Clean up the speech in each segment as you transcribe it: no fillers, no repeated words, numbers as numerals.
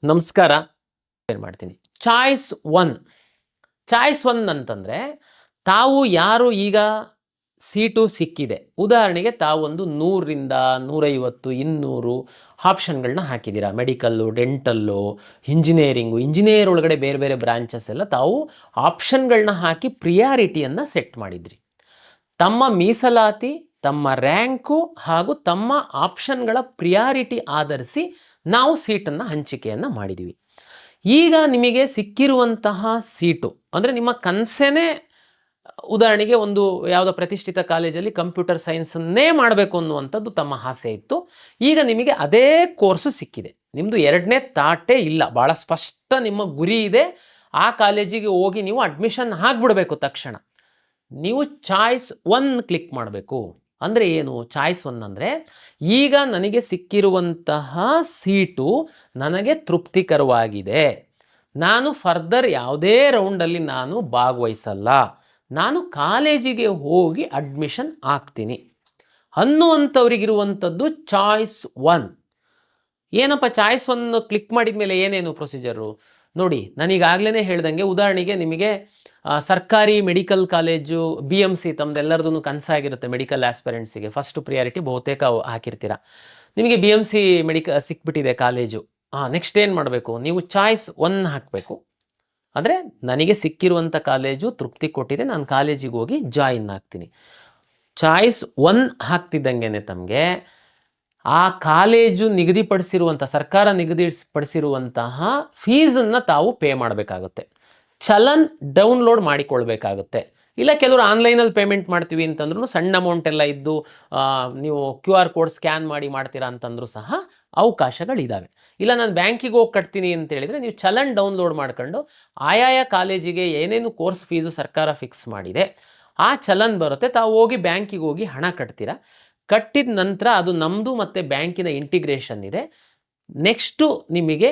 ನಮಸ್ಕಾರ. ಏನು ಮಾಡ್ತೀನಿ ಚಾಯ್ಸ್ ಒನ್ ಅಂತಂದರೆ ತಾವು ಯಾರು ಈಗ ಸೀಟು ಸಿಕ್ಕಿದೆ, ಉದಾಹರಣೆಗೆ ತಾವು ಒಂದು 100ರಿಂದ 150 200 ಆಪ್ಷನ್ಗಳನ್ನ ಹಾಕಿದ್ದೀರಾ. ಮೆಡಿಕಲ್ಲು, ಡೆಂಟಲ್ಲು, ಇಂಜಿನಿಯರ್ ಒಳಗಡೆ ಬೇರೆ ಬೇರೆ ಬ್ರಾಂಚಸ್ ಎಲ್ಲ ತಾವು ಆಪ್ಷನ್ಗಳನ್ನ ಹಾಕಿ ಪ್ರಿಯಾರಿಟಿಯನ್ನು ಸೆಟ್ ಮಾಡಿದ್ರಿ. ತಮ್ಮ ಮೀಸಲಾತಿ, ತಮ್ಮ ರ್ಯಾಂಕು ಹಾಗೂ ತಮ್ಮ ಆಪ್ಷನ್ಗಳ ಪ್ರಿಯಾರಿಟಿ ಆಧರಿಸಿ ನಾವು ಸೀಟನ್ನು ಹಂಚಿಕೆಯನ್ನು ಮಾಡಿದ್ದೀವಿ. ಈಗ ನಿಮಗೆ ಸಿಕ್ಕಿರುವಂತಹ ಸೀಟು ಅಂದರೆ ನಿಮ್ಮ ಕನಸೇನೆ, ಉದಾಹರಣೆಗೆ ಒಂದು ಯಾವುದೋ ಪ್ರತಿಷ್ಠಿತ ಕಾಲೇಜಲ್ಲಿ ಕಂಪ್ಯೂಟರ್ ಸೈನ್ಸನ್ನೇ ಮಾಡಬೇಕು ಅನ್ನುವಂಥದ್ದು ತಮ್ಮ ಆಸೆ ಇತ್ತು. ಈಗ ನಿಮಗೆ ಅದೇ ಕೋರ್ಸು ಸಿಕ್ಕಿದೆ. ನಿಮ್ಮದು ಎರಡನೇ ತಾಟೇ ಇಲ್ಲ, ಭಾಳ ಸ್ಪಷ್ಟ ನಿಮ್ಮ ಗುರಿ ಇದೆ. ಆ ಕಾಲೇಜಿಗೆ ಹೋಗಿ ನೀವು ಅಡ್ಮಿಷನ್ ಆಗಿಬಿಡಬೇಕು. ತಕ್ಷಣ ನೀವು ಚಾಯ್ಸ್ ಒನ್ ಕ್ಲಿಕ್ ಮಾಡಬೇಕು. ಅಂದರೆ ಏನು ಚಾಯ್ಸ್ ಒನ್ ಅಂದರೆ, ಈಗ ನನಗೆ ಸಿಕ್ಕಿರುವಂತಹ ಸೀಟು ನನಗೆ ತೃಪ್ತಿಕರವಾಗಿದೆ, ನಾನು ಫರ್ದರ್ ಯಾವುದೇ ರೌಂಡಲ್ಲಿ ನಾನು ಭಾಗವಹಿಸಲ್ಲ, ನಾನು ಕಾಲೇಜಿಗೆ ಹೋಗಿ ಅಡ್ಮಿಷನ್ ಆಗ್ತೀನಿ ಅನ್ನುವಂಥವ್ರಿಗಿರುವಂಥದ್ದು ಚಾಯ್ಸ್ ಒನ್. ಏನಪ್ಪ ಚಾಯ್ಸ್ ಒನ್ ಕ್ಲಿಕ್ ಮಾಡಿದ ಮೇಲೆ ಏನೇನು ಪ್ರೊಸೀಜರು ನೋಡಿ. ನಾನೀಗಾಗಲೇ ಹೇಳ್ದಂಗೆ, ಉದಾಹರಣೆಗೆ ನಿಮಗೆ ಸರ್ಕಾರಿ ಮೆಡಿಕಲ್ ಕಾಲೇಜು BMC ತಮ್ಮದೆಲ್ಲರದೂ ಕನಸಾಗಿರುತ್ತೆ. ಮೆಡಿಕಲ್ ಆಸ್ಪಿರೆಂಟ್ಸಿಗೆ ಫಸ್ಟ್ ಪ್ರಿಯಾರಿಟಿ ಬಹುತೇಕ ಹಾಕಿರ್ತೀರ. ನಿಮಗೆ BMC ಸಿಕ್ಬಿಟ್ಟಿದೆ ಕಾಲೇಜು. ನೆಕ್ಸ್ಟ್ ಏನು ಮಾಡಬೇಕು, ನೀವು ಚಾಯ್ಸ್ ಒನ್ ಹಾಕಬೇಕು. ಅಂದರೆ ನನಗೆ ಸಿಕ್ಕಿರುವಂಥ ಕಾಲೇಜು ತೃಪ್ತಿ ಕೊಟ್ಟಿದೆ, ನಾನು ಕಾಲೇಜಿಗೆ ಹೋಗಿ ಜಾಯಿನ್ ಆಗ್ತೀನಿ. ಚಾಯ್ಸ್ ಒನ್ ಹಾಕ್ತಿದ್ದಂಗೆ ತಮಗೆ ಆ ಕಾಲೇಜು ನಿಗದಿಪಡಿಸಿರುವಂಥ, ಸರ್ಕಾರ ನಿಗದಿಪಡಿಸಿರುವಂತಹ ಫೀಸನ್ನು ತಾವು ಪೇ ಮಾಡಬೇಕಾಗುತ್ತೆ. ಚಲನ್ ಡೌನ್ಲೋಡ್ ಮಾಡಿಕೊಳ್ಬೇಕಾಗುತ್ತೆ. ಇಲ್ಲ ಕೆಲವರು ಆನ್ಲೈನಲ್ಲಿ ಪೇಮೆಂಟ್ ಮಾಡ್ತೀವಿ ಅಂತಂದ್ರೂ ಸಣ್ಣ ಅಮೌಂಟ್ ಎಲ್ಲ ಇದ್ದು ನೀವು QR ಕೋಡ್ ಸ್ಕ್ಯಾನ್ ಮಾಡಿ ಮಾಡ್ತೀರಾ ಅಂತಂದ್ರೂ ಸಹ ಅವಕಾಶಗಳಿದ್ದಾವೆ. ಇಲ್ಲ ನಾನು ಬ್ಯಾಂಕಿಗೆ ಹೋಗಿ ಕಟ್ತೀನಿ ಅಂತ ಹೇಳಿದರೆ ನೀವು ಚಲನ್ ಡೌನ್ಲೋಡ್ ಮಾಡ್ಕೊಂಡು ಆಯಾಯ ಕಾಲೇಜಿಗೆ ಏನೇನು ಕೋರ್ಸ್ ಫೀಸು ಸರ್ಕಾರ ಫಿಕ್ಸ್ ಮಾಡಿದೆ ಆ ಚಲನ್ ಬರುತ್ತೆ. ತಾವು ಹೋಗಿ ಬ್ಯಾಂಕಿಗೆ ಹೋಗಿ ಹಣ ಕಟ್ತೀರಾ. ಕಟ್ಟಿದ ನಂತರ ಅದು ನಮ್ಮದು ಮತ್ತು ಬ್ಯಾಂಕಿನ ಇಂಟಿಗ್ರೇಷನ್ ಇದೆ. ನೆಕ್ಸ್ಟು ನಿಮಗೆ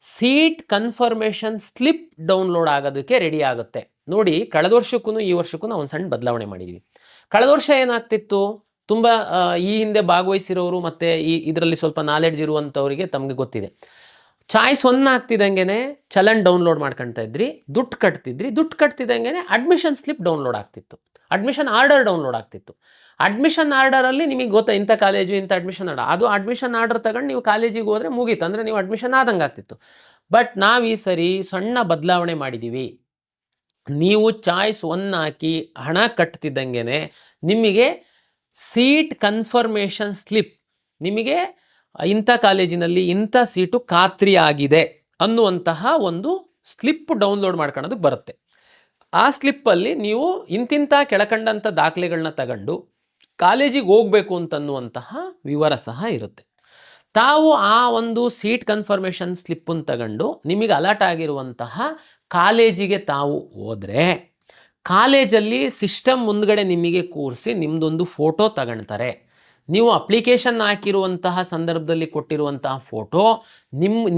ಸೀಟ್ ಕನ್ಫರ್ಮೇಷನ್ ಸ್ಲಿಪ್ ಡೌನ್ಲೋಡ್ ಆಗೋದಕ್ಕೆ ರೆಡಿ ಆಗುತ್ತೆ. ನೋಡಿ, ಕಳೆದ ವರ್ಷಕ್ಕೂ ಈ ವರ್ಷಕ್ಕೂ ನಾವು ಒಂದು ಸಣ್ಣ ಬದಲಾವಣೆ ಮಾಡಿದ್ವಿ. ಕಳೆದ ವರ್ಷ ಏನಾಗ್ತಿತ್ತು, ತುಂಬ ಈ ಹಿಂದೆ ಭಾಗವಹಿಸಿರೋರು ಮತ್ತು ಇದರಲ್ಲಿ ಸ್ವಲ್ಪ ನಾಲೆಡ್ಜ್ ಇರುವಂಥವರಿಗೆ ತಮಗೆ ಗೊತ್ತಿದೆ. ಚಾಯ್ಸ್ ಒನ್ ಆಗ್ತಿದ್ದಂಗೆ ಚಲನ್ ಡೌನ್ಲೋಡ್ ಮಾಡ್ಕೊಳ್ತಾ ಇದ್ರಿ, ದುಡ್ಡು ಕಟ್ತಿದ್ದಂಗೆ ಅಡ್ಮಿಷನ್ ಸ್ಲಿಪ್ ಡೌನ್ಲೋಡ್ ಆಗ್ತಿತ್ತು, ಅಡ್ಮಿಷನ್ ಆರ್ಡರ್ ಡೌನ್ಲೋಡ್ ಆಗ್ತಿತ್ತು. ಅಡ್ಮಿಷನ್ ಆರ್ಡರಲ್ಲಿ ನಿಮಗೆ ಗೊತ್ತಾ ಇಂಥ ಕಾಲೇಜು ಇಂಥ ಅಡ್ಮಿಷನ್ ಆರ್ಡರ್, ಅದು ಅಡ್ಮಿಷನ್ ಆರ್ಡರ್ ತಗೊಂಡು ನೀವು ಕಾಲೇಜಿಗೆ ಹೋದರೆ ಮುಗೀತು, ಅಂದರೆ ನೀವು ಅಡ್ಮಿಷನ್ ಆದಂಗೆ ಆಗ್ತಿತ್ತು. ಬಟ್ ನಾವು ಈ ಸರಿ ಸಣ್ಣ ಬದಲಾವಣೆ ಮಾಡಿದ್ದೀವಿ. ನೀವು ಚಾಯ್ಸ್ ಒನ್ ಹಾಕಿ ಹಣ ಕಟ್ತಿದ್ದಂಗೆ ನಿಮಗೆ ಸೀಟ್ ಕನ್ಫರ್ಮೇಷನ್ ಸ್ಲಿಪ್, ನಿಮಗೆ ಇಂಥ ಕಾಲೇಜಿನಲ್ಲಿ ಇಂಥ ಸೀಟು ಖಾತ್ರಿ ಆಗಿದೆ ಅನ್ನುವಂತಹ ಒಂದು ಸ್ಲಿಪ್ ಡೌನ್ಲೋಡ್ ಮಾಡ್ಕೊಳ್ಳೋದಕ್ಕೆ ಬರುತ್ತೆ. ಆ ಸ್ಲಿಪ್ಪಲ್ಲಿ ನೀವು ಇಂತಿಂಥ ಕೆಳಕಂಡಂಥ ದಾಖಲೆಗಳನ್ನ ತಗೊಂಡು ಕಾಲೇಜಿಗೆ ಹೋಗಬೇಕು ಅಂತನ್ನುವಂತಹ ವಿವರ ಸಹ ಇರುತ್ತೆ. ತಾವು ಆ ಒಂದು ಸೀಟ್ ಕನ್ಫರ್ಮೇಷನ್ ಸ್ಲಿಪ್ಪನ್ನು ತಗೊಂಡು ನಿಮಗೆ ಅಲರ್ಟ್ ಆಗಿರುವಂತಹ ಕಾಲೇಜಿಗೆ ತಾವು ಹೋದರೆ, ಕಾಲೇಜಲ್ಲಿ ಸಿಸ್ಟಮ್ ಮುಂದ್ಗಡೆ ನಿಮಗೆ ಕೂರಿಸಿ ನಿಮ್ಮದೊಂದು ಫೋಟೋ ತಗೊಳ್ತಾರೆ. ನೀವು ಅಪ್ಲಿಕೇಶನ್ ಹಾಕಿರುವಂತಹ ಸಂದರ್ಭದಲ್ಲಿ ಕೊಟ್ಟಿರುವಂತಹ ಫೋಟೋ,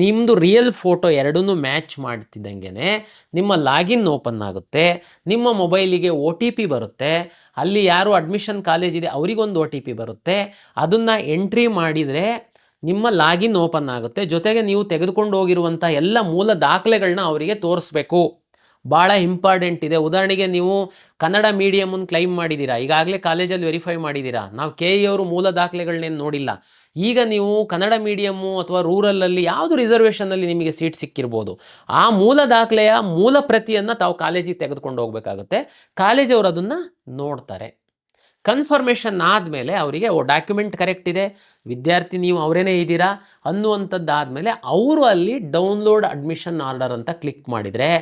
ನಿಮ್ಮದು ರಿಯಲ್ ಫೋಟೋ ಎರಡನ್ನೂ ಮ್ಯಾಚ್ ಮಾಡ್ತಿದ್ದಂಗೆ ನಿಮ್ಮ ಲಾಗಿನ್ ಓಪನ್ ಆಗುತ್ತೆ. ನಿಮ್ಮ ಮೊಬೈಲಿಗೆ OTP ಬರುತ್ತೆ. ಅಲ್ಲಿ ಯಾರು ಅಡ್ಮಿಷನ್ ಕಾಲೇಜ್ ಇದೆ ಅವರಿಗೊಂದು OTP ಬರುತ್ತೆ. ಅದನ್ನು ಎಂಟ್ರಿ ಮಾಡಿದರೆ ನಿಮ್ಮ ಲಾಗಿನ್ ಓಪನ್ ಆಗುತ್ತೆ. ಜೊತೆಗೆ ನೀವು ತೆಗೆದುಕೊಂಡು ಹೋಗಿರುವಂಥ ಎಲ್ಲ ಮೂಲ ದಾಖಲೆಗಳನ್ನ ಅವರಿಗೆ ತೋರಿಸ್ಬೇಕು. ಭಾಳ ಇಂಪಾರ್ಟೆಂಟ್ ಇದೆ. ಉದಾಹರಣೆಗೆ ನೀವು ಕನ್ನಡ ಮೀಡಿಯಮನ್ನು ಕ್ಲೈಮ್ ಮಾಡಿದ್ದೀರಾ, ಈಗಾಗಲೇ ಕಾಲೇಜಲ್ಲಿ ವೆರಿಫೈ ಮಾಡಿದ್ದೀರಾ, ನಾವು KE ಅವರು ಮೂಲ ದಾಖಲೆಗಳನ್ನೇನು ನೋಡಿಲ್ಲ. ಈಗ ನೀವು ಕನ್ನಡ ಮೀಡಿಯಮ್ಮು ಅಥವಾ ರೂರಲಲ್ಲಿ ಯಾವುದು ರಿಸರ್ವೇಷನಲ್ಲಿ ನಿಮಗೆ ಸೀಟ್ ಸಿಕ್ಕಿರ್ಬೋದು, ಆ ಮೂಲ ದಾಖಲೆಯ ಮೂಲ ಪ್ರತಿಯನ್ನು ತಾವು ಕಾಲೇಜಿಗೆ ತೆಗೆದುಕೊಂಡು ಹೋಗಬೇಕಾಗುತ್ತೆ. ಕಾಲೇಜವರು ಅದನ್ನು ನೋಡ್ತಾರೆ. ಕನ್ಫರ್ಮೇಷನ್ ಆದಮೇಲೆ ಅವರಿಗೆ ಡಾಕ್ಯುಮೆಂಟ್ ಕರೆಕ್ಟ್ ಇದೆ, ವಿದ್ಯಾರ್ಥಿ ನೀವು ಅವರೇನೇ ಇದ್ದೀರಾ ಅನ್ನುವಂಥದ್ದಾದಮೇಲೆ ಅವರು ಅಲ್ಲಿ ಡೌನ್ಲೋಡ್ ಅಡ್ಮಿಷನ್ ಆರ್ಡರ್ ಅಂತ ಕ್ಲಿಕ್ ಮಾಡಿದರೆ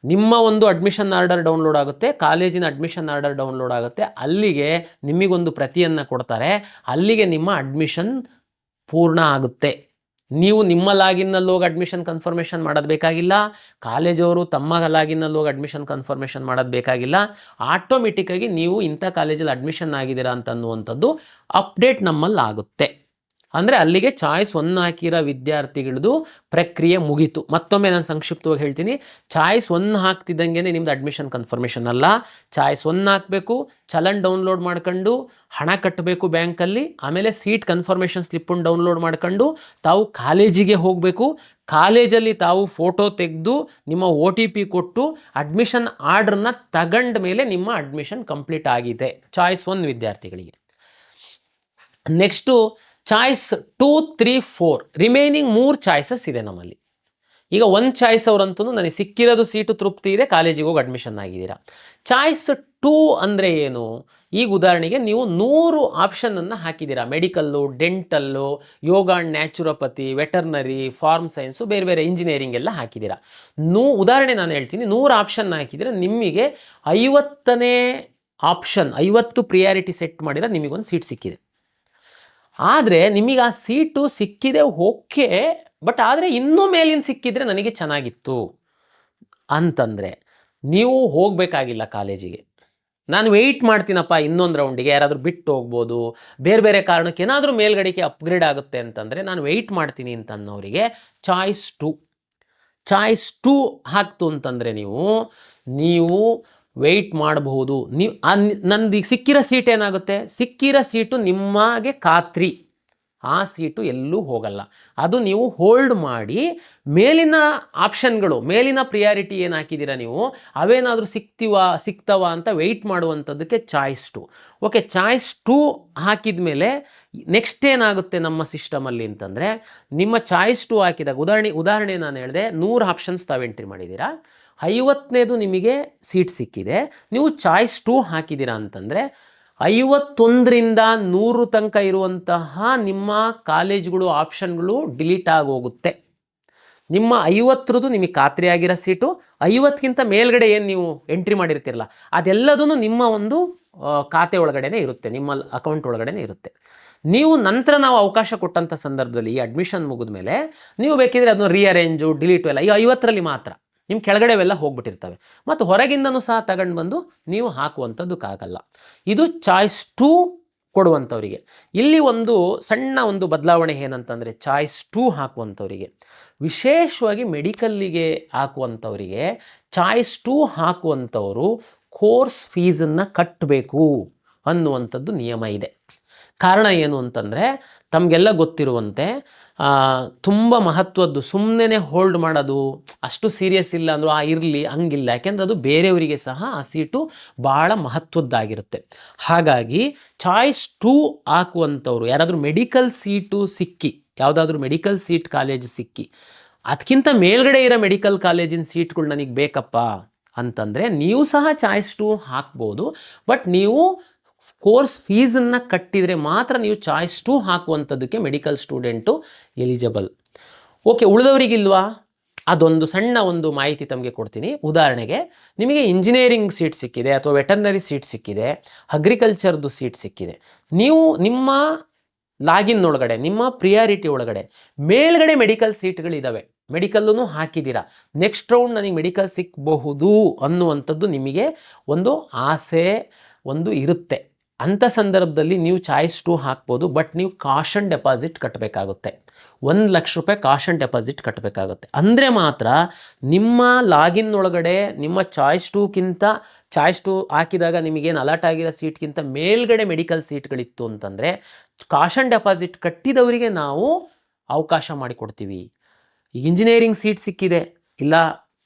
ನಿಮ್ಮ ಒಂದು ಅಡ್ಮಿಷನ್ ಆರ್ಡರ್ ಡೌನ್ಲೋಡ್ ಆಗುತ್ತೆ, ಕಾಲೇಜಿನ ಅಡ್ಮಿಷನ್ ಆರ್ಡರ್ ಡೌನ್ಲೋಡ್ ಆಗುತ್ತೆ. ಅಲ್ಲಿಗೆ ನಿಮಗೊಂದು ಪ್ರತಿಯನ್ನು ಕೊಡ್ತಾರೆ. ಅಲ್ಲಿಗೆ ನಿಮ್ಮ ಅಡ್ಮಿಷನ್ ಪೂರ್ಣ ಆಗುತ್ತೆ. ನೀವು ನಿಮ್ಮ ಲಾಗಿನ್ನಲ್ಲಿ ಹೋಗಿ ಅಡ್ಮಿಷನ್ ಕನ್ಫರ್ಮೇಷನ್ ಮಾಡೋದು ಬೇಕಾಗಿಲ್ಲ, ಕಾಲೇಜವರು ತಮ್ಮ ಲಾಗಿನ್ನಲ್ಲಿ ಹೋಗಿ ಅಡ್ಮಿಷನ್ ಕನ್ಫರ್ಮೇಷನ್ ಮಾಡೋದು ಬೇಕಾಗಿಲ್ಲ. ಆಟೋಮೆಟಿಕ್ಕಾಗಿ ನೀವು ಇಂಥ ಕಾಲೇಜಲ್ಲಿ ಅಡ್ಮಿಷನ್ ಆಗಿದ್ದೀರಾ ಅಂತನ್ನುವಂಥದ್ದು ಅಪ್ಡೇಟ್ ನಮ್ಮಲ್ಲಿ ಆಗುತ್ತೆ. ಅಂದರೆ ಅಲ್ಲಿಗೆ ಚಾಯ್ಸ್ 1 ಹಾಕಿರೋ ವಿದ್ಯಾರ್ಥಿಗಳದ್ದು ಪ್ರಕ್ರಿಯೆ ಮುಗೀತು. ಮತ್ತೊಮ್ಮೆ ನಾನು ಸಂಕ್ಷಿಪ್ತವಾಗಿ ಹೇಳ್ತೀನಿ, ಚಾಯ್ಸ್ 1 ಹಾಕ್ತಿದ್ದಂಗೆ ನಿಮ್ದು ಅಡ್ಮಿಷನ್ ಕನ್ಫರ್ಮೇಷನ್ ಅಲ್ಲ. ಚಾಯ್ಸ್ 1 ಹಾಕಬೇಕು, ಚಲನ್ ಡೌನ್ಲೋಡ್ ಮಾಡ್ಕೊಂಡು ಹಣ ಕಟ್ಟಬೇಕು ಬ್ಯಾಂಕಲ್ಲಿ, ಆಮೇಲೆ ಸೀಟ್ ಕನ್ಫರ್ಮೇಷನ್ ಸ್ಲಿಪ್ಪನ್ನು ಡೌನ್ಲೋಡ್ ಮಾಡ್ಕೊಂಡು ತಾವು ಕಾಲೇಜಿಗೆ ಹೋಗಬೇಕು. ಕಾಲೇಜಲ್ಲಿ ತಾವು ಫೋಟೋ ತೆಗೆದು ನಿಮ್ಮ OTP ಕೊಟ್ಟು ಅಡ್ಮಿಷನ್ ಆರ್ಡ್ರನ್ನ ತಗೊಂಡ ಮೇಲೆ ನಿಮ್ಮ ಅಡ್ಮಿಷನ್ ಕಂಪ್ಲೀಟ್ ಆಗಿದೆ ಚಾಯ್ಸ್ 1 ವಿದ್ಯಾರ್ಥಿಗಳಿಗೆ. ನೆಕ್ಸ್ಟು ಚಾಯ್ಸ್ 2, 3, 4 ರಿಮೈನಿಂಗ್ 3 ಚಾಯ್ಸಸ್ ಇದೆ ನಮ್ಮಲ್ಲಿ. ಈಗ 1 ಚಾಯ್ಸ್ ಅವರಂತೂ ನನಗೆ ಸಿಕ್ಕಿರೋದು ಸೀಟು ತೃಪ್ತಿ ಇದೆ, ಕಾಲೇಜಿಗೆ ಹೋಗಿ ಅಡ್ಮಿಷನ್ ಆಗಿದ್ದೀರಾ. ಚಾಯ್ಸ್ 2 ಅಂದರೆ ಏನು? ಈಗ ಉದಾಹರಣೆಗೆ ನೀವು 100 ಆಪ್ಷನನ್ನು ಹಾಕಿದ್ದೀರಾ. Medical, dental, yoga and naturopathy, veterinary, farm science, ಬೇರೆ ಬೇರೆ ಇಂಜಿನಿಯರಿಂಗ್ ಎಲ್ಲ ಹಾಕಿದ್ದೀರಾ. ಉದಾಹರಣೆ ನಾನು ಹೇಳ್ತೀನಿ, 100 ಆಪ್ಷನ್ ಹಾಕಿದರೆ ನಿಮಗೆ 50ನೇ ಆಪ್ಷನ್ 50 ಪ್ರಿಯಾರಿಟಿ ಸೆಟ್ ಮಾಡಿದ್ರೆ ನಿಮಗೊಂದು ಸೀಟ್ ಸಿಕ್ಕಿದೆ. ಆದರೆ ನಿಮಗೆ ಆ ಸೀಟು ಸಿಕ್ಕಿದೆ ಓಕೆ, ಬಟ್ ಆದರೆ ಇನ್ನೂ ಮೇಲಿನ ಸಿಕ್ಕಿದ್ರೆ ನನಗೆ ಚೆನ್ನಾಗಿತ್ತು ಅಂತಂದರೆ ನೀವು ಹೋಗಬೇಕಾಗಿಲ್ಲ ಕಾಲೇಜಿಗೆ. ನಾನು ವೆಯ್ಟ್ ಮಾಡ್ತೀನಪ್ಪ ಇನ್ನೊಂದು ರೌಂಡಿಗೆ, ಯಾರಾದರೂ ಬಿಟ್ಟು ಹೋಗ್ಬೋದು, ಬೇರೆ ಬೇರೆ ಕಾರಣಕ್ಕೆ ಏನಾದರೂ ಮೇಲ್ಗಡೆಗೆ ಅಪ್ಗ್ರೇಡ್ ಆಗುತ್ತೆ ಅಂತಂದರೆ ನಾನು ವೆಯ್ಟ್ ಮಾಡ್ತೀನಿ ಅಂತನ್ನೋರಿಗೆ ಚಾಯ್ಸ್ 2 ಹಾಕ್ತು ಅಂತಂದರೆ ನೀವು ವೆಯ್ಟ್ ಮಾಡಬಹುದು. ನೀವು ನಂದು ಸಿಕ್ಕಿರೋ ಸೀಟ್ ಏನಾಗುತ್ತೆ, ಸಿಕ್ಕಿರೋ ಸೀಟು ನಿಮಗೆ ಖಾತ್ರಿ, ಆ ಸೀಟು ಎಲ್ಲೂ ಹೋಗಲ್ಲ. ಅದು ನೀವು ಹೋಲ್ಡ್ ಮಾಡಿ ಮೇಲಿನ ಆಪ್ಷನ್ಗಳು, ಮೇಲಿನ ಪ್ರಿಯಾರಿಟಿ ಏನು ಹಾಕಿದ್ದೀರಾ ನೀವು, ಅವೇನಾದರೂ ಸಿಗ್ತವ ಅಂತ ವೆಯ್ಟ್ ಮಾಡುವಂಥದ್ದಕ್ಕೆ ಚಾಯ್ಸ್ 2. ಓಕೆ, ಚಾಯ್ಸ್ 2 ಹಾಕಿದ ಮೇಲೆ ನೆಕ್ಸ್ಟ್ ಏನಾಗುತ್ತೆ ನಮ್ಮ ಸಿಸ್ಟಮಲ್ಲಿ ಅಂತಂದರೆ, ನಿಮ್ಮ ಚಾಯ್ಸ್ 2 ಹಾಕಿದಾಗ ಉದಾಹರಣೆ ನಾನು ಹೇಳಿದೆ, 100 ಆಪ್ಷನ್ಸ್ ತಾವು ಎಂಟ್ರಿ ಮಾಡಿದ್ದೀರಾ, 50ನೇದು ನಿಮಗೆ ಸೀಟ್ ಸಿಕ್ಕಿದೆ, ನೀವು ಚಾಯ್ಸ್ 2 ಹಾಕಿದ್ದೀರಾ ಅಂತಂದರೆ 51ರಿಂದ 100 ತನಕ ಇರುವಂತಹ ನಿಮ್ಮ ಕಾಲೇಜ್ಗಳು ಆಪ್ಷನ್ಗಳು ಡಿಲೀಟ್ ಆಗೋಗುತ್ತೆ. ನಿಮ್ಮ 50ರದ್ದು ನಿಮಗೆ ಖಾತ್ರಿ ಆಗಿರೋ ಸೀಟು, 50ಕ್ಕಿಂತ ಮೇಲ್ಗಡೆ ಏನು ನೀವು ಎಂಟ್ರಿ ಮಾಡಿರ್ತೀರಲ್ಲ ಅದೆಲ್ಲದೂ ನಿಮ್ಮ ಒಂದು ಖಾತೆ ಒಳಗಡೆನೇ ಇರುತ್ತೆ, ನಿಮ್ಮ ಅಕೌಂಟ್ ಒಳಗಡೆನೇ ಇರುತ್ತೆ. ನೀವು ನಂತರ ನಾವು ಅವಕಾಶ ಕೊಟ್ಟಂಥ ಸಂದರ್ಭದಲ್ಲಿ ಈ ಅಡ್ಮಿಷನ್ ಮುಗಿದ ಮೇಲೆ ನೀವು ಬೇಕಿದ್ರೆ ಅದನ್ನು ರೀಅರೇಂಜು, ಡಿಲೀಟು ಎಲ್ಲ ಈ 50ರಲ್ಲಿ ಮಾತ್ರ, ನಿಮ್ಮ ಕೆಳಗಡೆವೆಲ್ಲ ಹೋಗ್ಬಿಟ್ಟಿರ್ತವೆ, ಮತ್ತು ಹೊರಗಿಂದನೂ ಸಹ ತಗೊಂಡು ಬಂದು ನೀವು ಹಾಕುವಂಥದ್ದಕ್ಕಾಗಲ್ಲ. ಇದು ಚಾಯ್ಸ್ 2 ಕೊಡುವಂಥವರಿಗೆ. ಇಲ್ಲಿ ಒಂದು ಸಣ್ಣ ಒಂದು ಬದಲಾವಣೆ ಏನಂತಂದರೆ, ಚಾಯ್ಸ್ 2 ಹಾಕುವಂಥವರಿಗೆ, ವಿಶೇಷವಾಗಿ ಮೆಡಿಕಲ್ಲಿಗೆ ಹಾಕುವಂಥವರಿಗೆ ಚಾಯ್ಸ್ 2 ಹಾಕುವಂಥವರು ಕೋರ್ಸ್ ಫೀಸನ್ನು ಕಟ್ಟಬೇಕು ಅನ್ನುವಂಥದ್ದು ನಿಯಮ ಇದೆ. ಕಾರಣ ಏನು ಅಂತಂದರೆ, ತಮಗೆಲ್ಲ ಗೊತ್ತಿರುವಂತೆ ತುಂಬ ಮಹತ್ವದ್ದು, ಸುಮ್ಮನೆ ಹೋಲ್ಡ್ ಮಾಡೋದು ಅಷ್ಟು ಸೀರಿಯಸ್ ಇಲ್ಲ ಅಂದರೂ ಇರಲಿ ಹಂಗಿಲ್ಲ, ಯಾಕೆಂದರೆ ಅದು ಬೇರೆಯವರಿಗೆ ಸಹ ಆ ಸೀಟು ಭಾಳ ಮಹತ್ವದ್ದಾಗಿರುತ್ತೆ. ಹಾಗಾಗಿ ಚಾಯ್ಸ್ 2 ಹಾಕುವಂಥವ್ರು ಯಾರಾದರೂ ಮೆಡಿಕಲ್ ಸೀಟು ಸಿಕ್ಕಿ, ಯಾವುದಾದ್ರೂ ಮೆಡಿಕಲ್ ಸೀಟ್ ಕಾಲೇಜು ಸಿಕ್ಕಿ ಅದಕ್ಕಿಂತ ಮೇಲ್ಗಡೆ ಇರೋ ಮೆಡಿಕಲ್ ಕಾಲೇಜಿನ ಸೀಟ್ಗಳು ನನಗೆ ಬೇಕಪ್ಪ ಅಂತಂದರೆ ನೀವು ಸಹ ಚಾಯ್ಸ್ 2 ಹಾಕ್ಬೋದು. ಬಟ್ ನೀವು ಕೋರ್ಸ್ ಫೀಸನ್ನು ಕಟ್ಟಿದರೆ ಮಾತ್ರ ನೀವು ಚಾಯ್ಸ್ 2 ಹಾಕುವಂಥದ್ದಕ್ಕೆ ಮೆಡಿಕಲ್ ಸ್ಟೂಡೆಂಟು ಎಲಿಜಿಬಲ್. ಓಕೆ, ಉಳಿದವರಿಗಿಲ್ವಾ? ಅದೊಂದು ಸಣ್ಣ ಒಂದು ಮಾಹಿತಿ ತಮಗೆ ಕೊಡ್ತೀನಿ. ಉದಾಹರಣೆಗೆ ನಿಮಗೆ ಇಂಜಿನಿಯರಿಂಗ್ ಸೀಟ್ ಸಿಕ್ಕಿದೆ, ಅಥವಾ ವೆಟರ್ನರಿ ಸೀಟ್ ಸಿಕ್ಕಿದೆ, ಅಗ್ರಿಕಲ್ಚರ್ದು ಸೀಟ್ ಸಿಕ್ಕಿದೆ. ನೀವು ನಿಮ್ಮ ಲಾಗಿನ್ ಒಳಗಡೆ, ನಿಮ್ಮ ಪ್ರಿಯಾರಿಟಿ ಒಳಗಡೆ ಮೇಲ್ಗಡೆ ಮೆಡಿಕಲ್ ಸೀಟ್ಗಳಿದ್ದಾವೆ, ಮೆಡಿಕಲ್ಲೂ ಹಾಕಿದ್ದೀರಾ, ನೆಕ್ಸ್ಟ್ ರೌಂಡ್ ನನಗೆ ಮೆಡಿಕಲ್ ಸಿಕ್ಕಬಹುದು ಅನ್ನುವಂಥದ್ದು ನಿಮಗೆ ಒಂದು ಆಸೆ ಒಂದು ಇರುತ್ತೆ. ಅಂಥ ಸಂದರ್ಭದಲ್ಲಿ ನೀವು ಚಾಯ್ಸ್ 2 ಹಾಕ್ಬೋದು. ಬಟ್ ನೀವು ಕಾಷನ್ ಡೆಪಾಸಿಟ್ ಕಟ್ಟಬೇಕಾಗುತ್ತೆ, 1 ಲಕ್ಷ ರೂಪಾಯಿ ಕಾಷನ್ ಡೆಪಾಸಿಟ್ ಕಟ್ಟಬೇಕಾಗುತ್ತೆ. ಅಂದರೆ ಮಾತ್ರ ನಿಮ್ಮ ಲಾಗಿನ್ ಒಳಗಡೆ ನಿಮ್ಮ ಚಾಯ್ಸ್ 2ಕ್ಕಿಂತ ಚಾಯ್ಸ್ 2 ಹಾಕಿದಾಗ ನಿಮಗೇನು ಅಲರ್ಟ್ ಆಗಿರೋ ಸೀಟ್ಗಿಂತ ಮೇಲ್ಗಡೆ ಮೆಡಿಕಲ್ ಸೀಟ್ಗಳಿತ್ತು ಅಂತಂದರೆ ಕಾಷನ್ ಡೆಪಾಸಿಟ್ ಕಟ್ಟಿದವರಿಗೆ ನಾವು ಅವಕಾಶ ಮಾಡಿಕೊಡ್ತೀವಿ. ಈಗ ಇಂಜಿನಿಯರಿಂಗ್ ಸೀಟ್ ಸಿಕ್ಕಿದೆ, ಇಲ್ಲ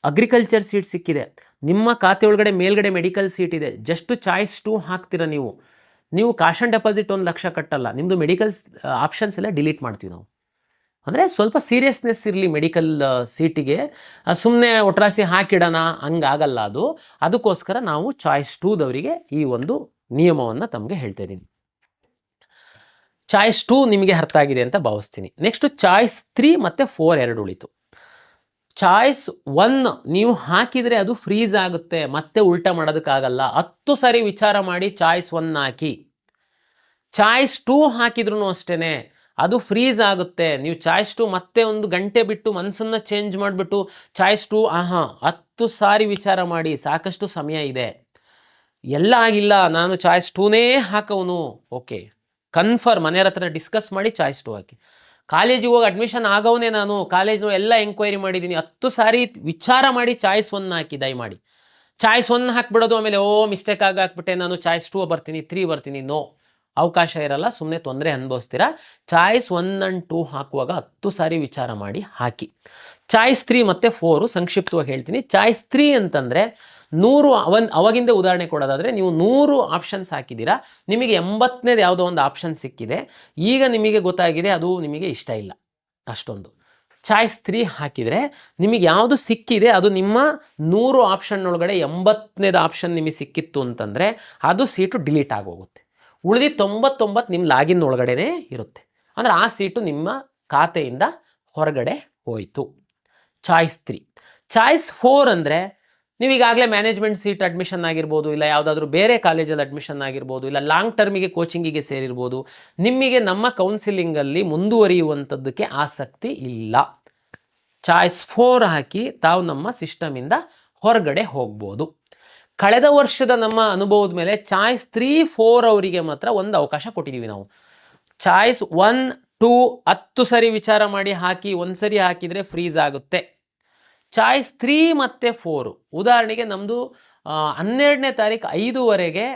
ಅಗ್ರಿಕಲ್ಚರ್ ಸೀಟ್ ಸಿಕ್ಕಿದೆ, ನಿಮ್ಮ ಖಾತೆ ಒಳಗಡೆ ಮೇಲ್ಗಡೆ ಮೆಡಿಕಲ್ ಸೀಟ್ ಇದೆ, ಜಸ್ಟ್ ಚಾಯ್ಸ್ 2 ಹಾಕ್ತೀರ ನೀವು ಕಾಷನ್ ಡೆಪಾಸಿಟ್ 1 ಲಕ್ಷ ಕಟ್ಟಲ್ಲ, ನಿಮ್ಮದು ಮೆಡಿಕಲ್ ಆಪ್ಷನ್ಸ್ ಎಲ್ಲ ಡಿಲೀಟ್ ಮಾಡ್ತೀವಿ ನಾವು. ಅಂದರೆ ಸ್ವಲ್ಪ ಸೀರಿಯಸ್ನೆಸ್ ಇರಲಿ ಮೆಡಿಕಲ್ ಸೀಟಿಗೆ, ಸುಮ್ಮನೆ ಒಟ್ರಾಸಿ ಹಾಕಿಡೋಣ ಹಂಗಾಗಲ್ಲ ಅದು. ಅದಕ್ಕೋಸ್ಕರ ನಾವು ಚಾಯ್ಸ್ 2ದವರಿಗೆ ಈ ಒಂದು ನಿಯಮವನ್ನು ತಮಗೆ ಹೇಳ್ತಾ ಇದ್ದೀನಿ. ಚಾಯ್ಸ್ 2 ನಿಮಗೆ ಅರ್ಥ ಆಗಿದೆ ಅಂತ ಭಾವಿಸ್ತೀನಿ. ನೆಕ್ಸ್ಟ್ ಚಾಯ್ಸ್ 3 ಮತ್ತು 4 ಎರಡು ಉಳಿತು. ಚಾಯ್ಸ್ 1 ನೀವು ಹಾಕಿದರೆ ಅದು ಫ್ರೀಸ್ ಆಗುತ್ತೆ, ಮತ್ತೆ ಉಲ್ಟಾ ಮಾಡೋದಕ್ಕಾಗಲ್ಲ. 10 ಸಾರಿ ವಿಚಾರ ಮಾಡಿ ಚಾಯ್ಸ್ 1 ಹಾಕಿ. ಚಾಯ್ಸ್ 2 ಹಾಕಿದ್ರೂ ಅಷ್ಟೇ ಅದು ಫ್ರೀಸ್ ಆಗುತ್ತೆ. ನೀವು ಚಾಯ್ಸ್ 2 ಮತ್ತೆ 1 ಗಂಟೆ ಬಿಟ್ಟು ಮನಸ್ಸನ್ನು ಚೇಂಜ್ ಮಾಡಿಬಿಟ್ಟು ಚಾಯ್ಸ್ 2 10 ಸಾರಿ ವಿಚಾರ ಮಾಡಿ, ಸಾಕಷ್ಟು ಸಮಯ ಇದೆ, ಎಲ್ಲ ಆಗಿಲ್ಲ ನಾನು ಚಾಯ್ಸ್ 2ನೇ ಹಾಕವನು, ಓಕೆ ಕನ್ಫರ್ಮ್ ಮನೆಯವ್ರ ಹತ್ರ ಡಿಸ್ಕಸ್ ಮಾಡಿ ಚಾಯ್ಸ್ 2 ಹಾಕಿ. ಕಾಲೇಜಿಗೆ ಹೋಗಿ ಅಡ್ಮಿಷನ್ ಆಗೋವನೇ ನಾನು ಕಾಲೇಜ್ನ ಎಲ್ಲ ಎಂಕ್ವೈರಿ ಮಾಡಿದ್ದೀನಿ, 10 ಸಾರಿ ವಿಚಾರ ಮಾಡಿ ಚಾಯ್ಸ್ 1 ಹಾಕಿ ದಯಮಾಡಿ. ಚಾಯ್ಸ್ 1 ಹಾಕ್ಬಿಡೋದು, ಆಮೇಲೆ ಮಿಸ್ಟೇಕ್ ಆಗಿ ಹಾಕ್ಬಿಟ್ಟೆ ನಾನು ಚಾಯ್ಸ್ 2 ಬರ್ತೀನಿ 3 ಬರ್ತೀನಿ, ನೋ, ಅವಕಾಶ ಇರಲ್ಲ, ಸುಮ್ಮನೆ ತೊಂದರೆ ಅನುಭವಿಸ್ತೀರಾ. ಚಾಯ್ಸ್ 1 and 2 ಹಾಕುವಾಗ 10 ಸಾರಿ ವಿಚಾರ ಮಾಡಿ ಹಾಕಿ. ಚಾಯ್ಸ್ 3 ಮತ್ತು 4 ಸಂಕ್ಷಿಪ್ತವಾಗಿ ಹೇಳ್ತೀನಿ. ಚಾಯ್ಸ್ 3 ಅಂತಂದರೆ 100 ಅವಾಗಿಂದ ಉದಾಹರಣೆ ಕೊಡೋದಾದರೆ, ನೀವು 100 ಆಪ್ಷನ್ಸ್ ಹಾಕಿದ್ದೀರಾ, ನಿಮಗೆ 80ನೇದು ಯಾವುದೋ ಒಂದು ಆಪ್ಷನ್ ಸಿಕ್ಕಿದೆ, ಈಗ ನಿಮಗೆ ಗೊತ್ತಾಗಿದೆ ಅದು ನಿಮಗೆ ಇಷ್ಟ ಇಲ್ಲ ಅಷ್ಟೊಂದು. ಚಾಯ್ಸ್ 3 ಹಾಕಿದರೆ ನಿಮಗೆ ಯಾವುದು ಸಿಕ್ಕಿದೆ ಅದು ನಿಮ್ಮ 100 ಆಪ್ಷನ್ ಒಳಗಡೆ 80ನೇದು ಆಪ್ಷನ್ ನಿಮಗೆ ಸಿಕ್ಕಿತ್ತು ಅಂತಂದರೆ ಅದು ಸೀಟು ಡಿಲೀಟ್ ಆಗೋಗುತ್ತೆ. ಉಳಿದು 99 ನಿಮ್ಮ ಲಾಗಿನ್ ಒಳಗಡೆನೇ ಇರುತ್ತೆ, ಅಂದರೆ ಆ ಸೀಟು ನಿಮ್ಮ ಖಾತೆಯಿಂದ ಹೊರಗಡೆ ಹೋಯಿತು. ಚಾಯ್ಸ್ 3. ಚಾಯ್ಸ್ 4 ಅಂದರೆ ನೀವೀಗಾಗಲೇ ಮ್ಯಾನೇಜ್ಮೆಂಟ್ ಸೀಟ್ ಅಡ್ಮಿಷನ್ ಆಗಿರ್ಬೋದು, ಇಲ್ಲ ಯಾವುದಾದ್ರೂ ಬೇರೆ ಕಾಲೇಜಲ್ಲಿ ಅಡ್ಮಿಷನ್ ಆಗಿರ್ಬೋದು, ಇಲ್ಲ ಲಾಂಗ್ ಟರ್ಮಿಗೆ ಕೋಚಿಂಗಿಗೆ ಸೇರಿರ್ಬೋದು, ನಿಮಗೆ ನಮ್ಮ ಕೌನ್ಸಿಲಿಂಗಲ್ಲಿ ಮುಂದುವರಿಯುವಂಥದ್ದಕ್ಕೆ ಆಸಕ್ತಿ ಇಲ್ಲ. ಚಾಯ್ಸ್ 4 ಹಾಕಿ ತಾವು ನಮ್ಮ ಸಿಸ್ಟಮಿಂದ ಹೊರಗಡೆ ಹೋಗ್ಬೋದು. ಕಳೆದ ವರ್ಷದ ನಮ್ಮ ಅನುಭವದ ಮೇಲೆ ಚಾಯ್ಸ್ 3, 4 ಅವರಿಗೆ ಮಾತ್ರ ಒಂದು ಅವಕಾಶ ಕೊಟ್ಟಿದ್ದೀವಿ ನಾವು. ಚಾಯ್ಸ್ 1, 2 10 ಸರಿ ವಿಚಾರ ಮಾಡಿ ಹಾಕಿ, ಒಂದು ಸರಿ ಹಾಕಿದರೆ ಫ್ರೀಸ್ ಆಗುತ್ತೆ. ಚಾಯ್ಸ್ 3 ಮತ್ತು 4 ಉದಾಹರಣೆಗೆ ನಮ್ಮದು 12ನೇ ತಾರೀಕು 5ವರೆಗೆ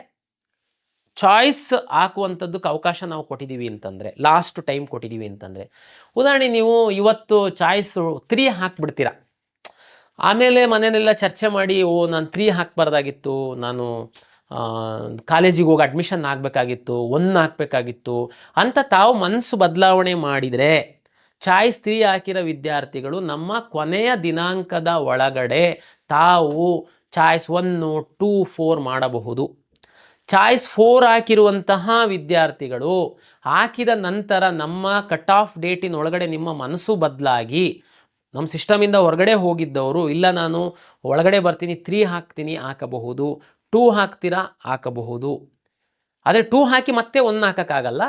ಚಾಯ್ಸ್ ಹಾಕುವಂಥದ್ದಕ್ಕೆ ಅವಕಾಶ ನಾವು ಕೊಟ್ಟಿದ್ದೀವಿ ಅಂತಂದರೆ, ಲಾಸ್ಟ್ ಟೈಮ್ ಕೊಟ್ಟಿದ್ದೀವಿ ಅಂತಂದರೆ, ಉದಾಹರಣೆ ನೀವು ಇವತ್ತು ಚಾಯ್ಸ್ 3 ಹಾಕ್ಬಿಡ್ತೀರಾ, ಆಮೇಲೆ ಮನೆಯಲ್ಲೆಲ್ಲ ಚರ್ಚೆ ಮಾಡಿ ನಾನು 3 ಹಾಕಬಾರ್ದಾಗಿತ್ತು, ನಾನು ಕಾಲೇಜಿಗೆ ಹೋಗಿ ಅಡ್ಮಿಷನ್ ಆಗಬೇಕಾಗಿತ್ತು, 1 ಹಾಕಬೇಕಾಗಿತ್ತು ಅಂತ ತಾವು ಮನಸ್ಸು ಬದಲಾವಣೆ ಮಾಡಿದರೆ, ಚಾಯ್ಸ್ 3 ಹಾಕಿರೋ ವಿದ್ಯಾರ್ಥಿಗಳು ನಮ್ಮ ಕೊನೆಯ ದಿನಾಂಕದ ಒಳಗಡೆ ತಾವು ಚಾಯ್ಸ್ 1, 2, 4 ಮಾಡಬಹುದು. ಚಾಯ್ಸ್ 4 ಹಾಕಿರುವಂತಹ ವಿದ್ಯಾರ್ಥಿಗಳು ಹಾಕಿದ ನಂತರ ನಮ್ಮ ಕಟ್ ಆಫ್ ಡೇಟಿನ ಒಳಗಡೆ ನಿಮ್ಮ ಮನಸ್ಸು ಬದಲಾಗಿ ನಮ್ಮ ಸಿಸ್ಟಮಿಂದ ಹೊರಗಡೆ ಹೋಗಿದ್ದವರು, ಇಲ್ಲ ನಾನು ಒಳಗಡೆ ಬರ್ತೀನಿ 3 ಹಾಕ್ತೀನಿ ಹಾಕಬಹುದು, 2 ಹಾಕ್ತೀರಾ ಹಾಕಬಹುದು. ಆದರೆ 2 ಹಾಕಿ ಮತ್ತೆ 1 ಹಾಕೋಕ್ಕಾಗಲ್ಲ,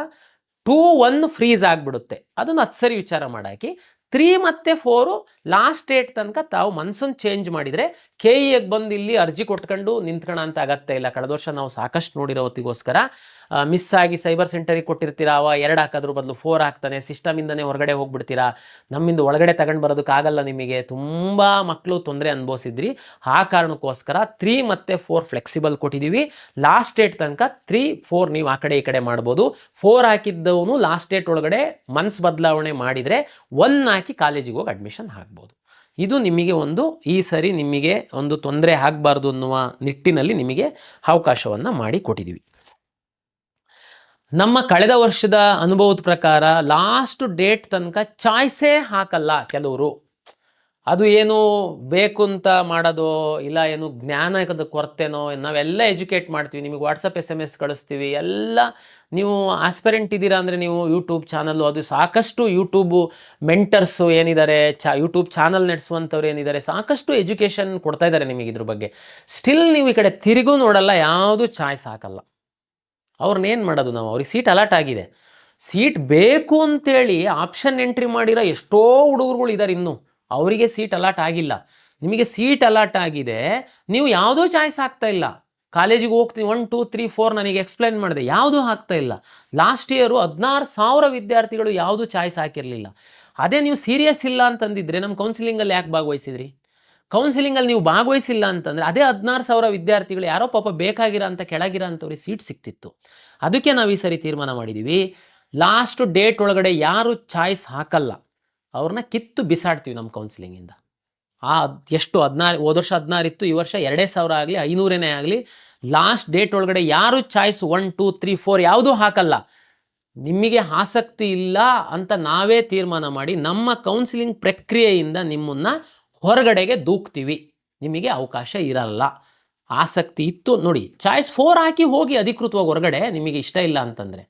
2, 1 ಫ್ರೀಸ್ ಆಗಿಬಿಡುತ್ತೆ. ಅದನ್ನು 10 ಸರಿ ವಿಚಾರ ಮಾಡಾಕಿ. 3 ಮತ್ತು 4 ಲಾಸ್ಟ್ ಡೇಟ್ ತನಕ ತಾವು ಮನಸ್ಸನ್ನು ಚೇಂಜ್ ಮಾಡಿದರೆ KEಗೆ ಬಂದು ಇಲ್ಲಿ ಅರ್ಜಿ ಕೊಟ್ಕೊಂಡು ನಿಂತ್ಕೊಳ್ಳೋ ಅಂತ ಅಗತ್ಯ ಇಲ್ಲ. ಕಳೆದ ವರ್ಷ ನಾವು ಸಾಕಷ್ಟು ನೋಡಿರೋ ಹೊತ್ತಿಗೋಸ್ಕರ ಮಿಸ್ ಆಗಿ ಸೈಬರ್ ಸೆಂಟರಿಗೆ ಕೊಟ್ಟಿರ್ತೀರಾ, ಅವ 2 ಹಾಕೋದ್ರ ಬದಲು 4 ಹಾಕ್ತಾನೆ, ಸಿಸ್ಟಮಿಂದನೇ ಹೊರಗಡೆ ಹೋಗ್ಬಿಡ್ತೀರಾ, ನಮ್ಮಿಂದ ಒಳಗಡೆ ತಗೊಂಡು ಬರೋದಕ್ಕಾಗಲ್ಲ, ನಿಮಗೆ ತುಂಬ ಮಕ್ಕಳು ತೊಂದರೆ ಅನುಭವಿಸಿದ್ರಿ. ಆ ಕಾರಣಕ್ಕೋಸ್ಕರ 3 ಮತ್ತು 4 ಫ್ಲೆಕ್ಸಿಬಲ್ ಕೊಟ್ಟಿದ್ದೀವಿ. ಲಾಸ್ಟ್ ಡೇಟ್ ತನಕ 3, 4 ನೀವು ಆ ಕಡೆ ಈ ಕಡೆ ಮಾಡ್ಬೋದು. 4 ಹಾಕಿದ್ದವನು ಲಾಸ್ಟ್ ಡೇಟ್ ಒಳಗಡೆ ಮನಸ್ಸು ಬದಲಾವಣೆ ಮಾಡಿದರೆ 1 ಹಾಕಿ ಕಾಲೇಜಿಗೆ ಹೋಗಿ ಅಡ್ಮಿಷನ್ ಆಗ್ಬೋದು. ಇದು ನಿಮಗೆ ಈ ಸರಿ ನಿಮಗೆ ಒಂದು ತೊಂದರೆ ಆಗಬಾರ್ದು ಅನ್ನುವ ನಿಟ್ಟಿನಲ್ಲಿ ನಿಮಗೆ ಅವಕಾಶವನ್ನು ಮಾಡಿ ಕೊಟ್ಟಿದ್ದೀವಿ. ನಮ್ಮ ಕಳೆದ ವರ್ಷದ ಅನುಭವದ ಪ್ರಕಾರ ಲಾಸ್ಟ್ ಡೇಟ್ ತನಕ ಚಾಯ್ಸೇ ಹಾಕಲ್ಲ ಕೆಲವರು. ಅದು ಏನು ಬೇಕು ಅಂತ ಮಾಡೋದು, ಇಲ್ಲ ಏನು ಜ್ಞಾನದ ಕೊರತೆನೋ, ನಾವೆಲ್ಲ ಎಜುಕೇಟ್ ಮಾಡ್ತೀವಿ, ನಿಮಗೆ ವಾಟ್ಸಪ್ SMS ಕಳಿಸ್ತೀವಿ, ಎಲ್ಲ ನೀವು ಆಸ್ಪೆರೆಂಟ್ ಇದ್ದೀರಾ ಅಂದರೆ ನೀವು ಯೂಟ್ಯೂಬ್ ಚಾನಲ್ಲು, ಅದು ಸಾಕಷ್ಟು ಯೂಟ್ಯೂಬು ಮೆಂಟರ್ಸು ಏನಿದ್ದಾರೆ, ಯೂಟ್ಯೂಬ್ ಚಾನಲ್ ನಡೆಸುವಂಥವ್ರು ಏನಿದ್ದಾರೆ, ಸಾಕಷ್ಟು ಎಜುಕೇಷನ್ ಕೊಡ್ತಾ ಇದ್ದಾರೆ ನಿಮಗೆ ಇದ್ರ ಬಗ್ಗೆ. ಸ್ಟಿಲ್ ನೀವು ಈ ಕಡೆ ತಿರುಗೂ ನೋಡಲ್ಲ, ಯಾವುದು ಚಾಯ್ಸ್ ಹಾಕಲ್ಲ. ಅವ್ರನ್ನೇನು ಮಾಡೋದು ನಾವು? ಅವ್ರಿಗೆ ಸೀಟ್ ಅಲಾಟ್ ಆಗಿದೆ, ಸೀಟ್ ಬೇಕು ಅಂತೇಳಿ ಆಪ್ಷನ್ ಎಂಟ್ರಿ ಮಾಡಿರೋ ಎಷ್ಟೋ ಹುಡುಗರುಗಳು ಇದ್ದಾರೆ, ಇನ್ನೂ ಅವರಿಗೆ ಸೀಟ್ ಅಲಾಟ್ ಆಗಿಲ್ಲ. ನಿಮಗೆ ಸೀಟ್ ಅಲಾಟ್ ಆಗಿದೆ, ನೀವು ಯಾವುದೋ ಚಾಯ್ಸ್ ಆಗ್ತಾ ಇಲ್ಲ. ಕಾಲೇಜಿಗೆ ಹೋಗ್ತೀನಿ 1, 2, 3, 4 ನನಗೆ ಎಕ್ಸ್ಪ್ಲೈನ್ ಮಾಡಿದೆ, ಯಾವುದೂ ಆಗ್ತಾ ಇಲ್ಲ. ಲಾಸ್ಟ್ ಇಯರು 16,000 ವಿದ್ಯಾರ್ಥಿಗಳು ಯಾವುದೂ ಚಾಯ್ಸ್ ಹಾಕಿರಲಿಲ್ಲ. ಅದೇ ನೀವು ಸೀರಿಯಸ್ ಇಲ್ಲ ಅಂತಂದಿದ್ರೆ ನಮ್ಮ ಕೌನ್ಸಿಲಿಂಗಲ್ಲಿ ಯಾಕೆ ಭಾಗವಹಿಸಿದ್ರಿ? ಕೌನ್ಸಿಲಿಂಗಲ್ಲಿ ನೀವು ಭಾಗವಹಿಸಿಲ್ಲ ಅಂತಂದರೆ ಅದೇ 16,000 ವಿದ್ಯಾರ್ಥಿಗಳು ಯಾರೋ ಪಾಪ ಬೇಕಾಗಿರೋ ಅಂತ ಕೆಳಗಿರೋ ಅಂಥವ್ರಿಗೆ ಸೀಟ್ ಸಿಕ್ತಿತ್ತು. ಅದಕ್ಕೆ ನಾವು ಈ ಸರಿ ತೀರ್ಮಾನ ಮಾಡಿದ್ದೀವಿ, ಲಾಸ್ಟ್ ಡೇಟ್ ಒಳಗಡೆ ಯಾರು ಚಾಯ್ಸ್ ಹಾಕಲ್ಲ ಅವ್ರನ್ನ ಕಿತ್ತು ಬಿಸಾಡ್ತೀವಿ ನಮ್ಮ ಕೌನ್ಸಿಲಿಂಗಿಂದ. ಎಷ್ಟು 16, ಹೋದ ವರ್ಷ 16 ಇತ್ತು, ಈ ವರ್ಷ 2,000 ಆಗಲಿ 500 ಆಗಲಿ, ಲಾಸ್ಟ್ ಡೇಟ್ ಒಳಗಡೆ ಯಾರು ಚಾಯ್ಸ್ 1, 2, 3, 4 ಯಾವುದೂ ಹಾಕಲ್ಲ, ನಿಮಗೆ ಆಸಕ್ತಿ ಇಲ್ಲ ಅಂತ ನಾವೇ ತೀರ್ಮಾನ ಮಾಡಿ ನಮ್ಮ ಕೌನ್ಸಿಲಿಂಗ್ ಪ್ರಕ್ರಿಯೆಯಿಂದ ನಿಮ್ಮನ್ನು ಹೊರಗಡೆಗೆ ದೂಕ್ತೀವಿ. ನಿಮಗೆ ಅವಕಾಶ ಇರಲ್ಲ. ಆಸಕ್ತಿ ಇತ್ತು ನೋಡಿ, ಚಾಯ್ಸ್ 4 ಹಾಕಿ ಹೋಗಿ ಅಧಿಕೃತವಾಗಿ ಹೊರಗಡೆ, ನಿಮಗೆ ಇಷ್ಟ ಇಲ್ಲ ಅಂತಂದರೆ.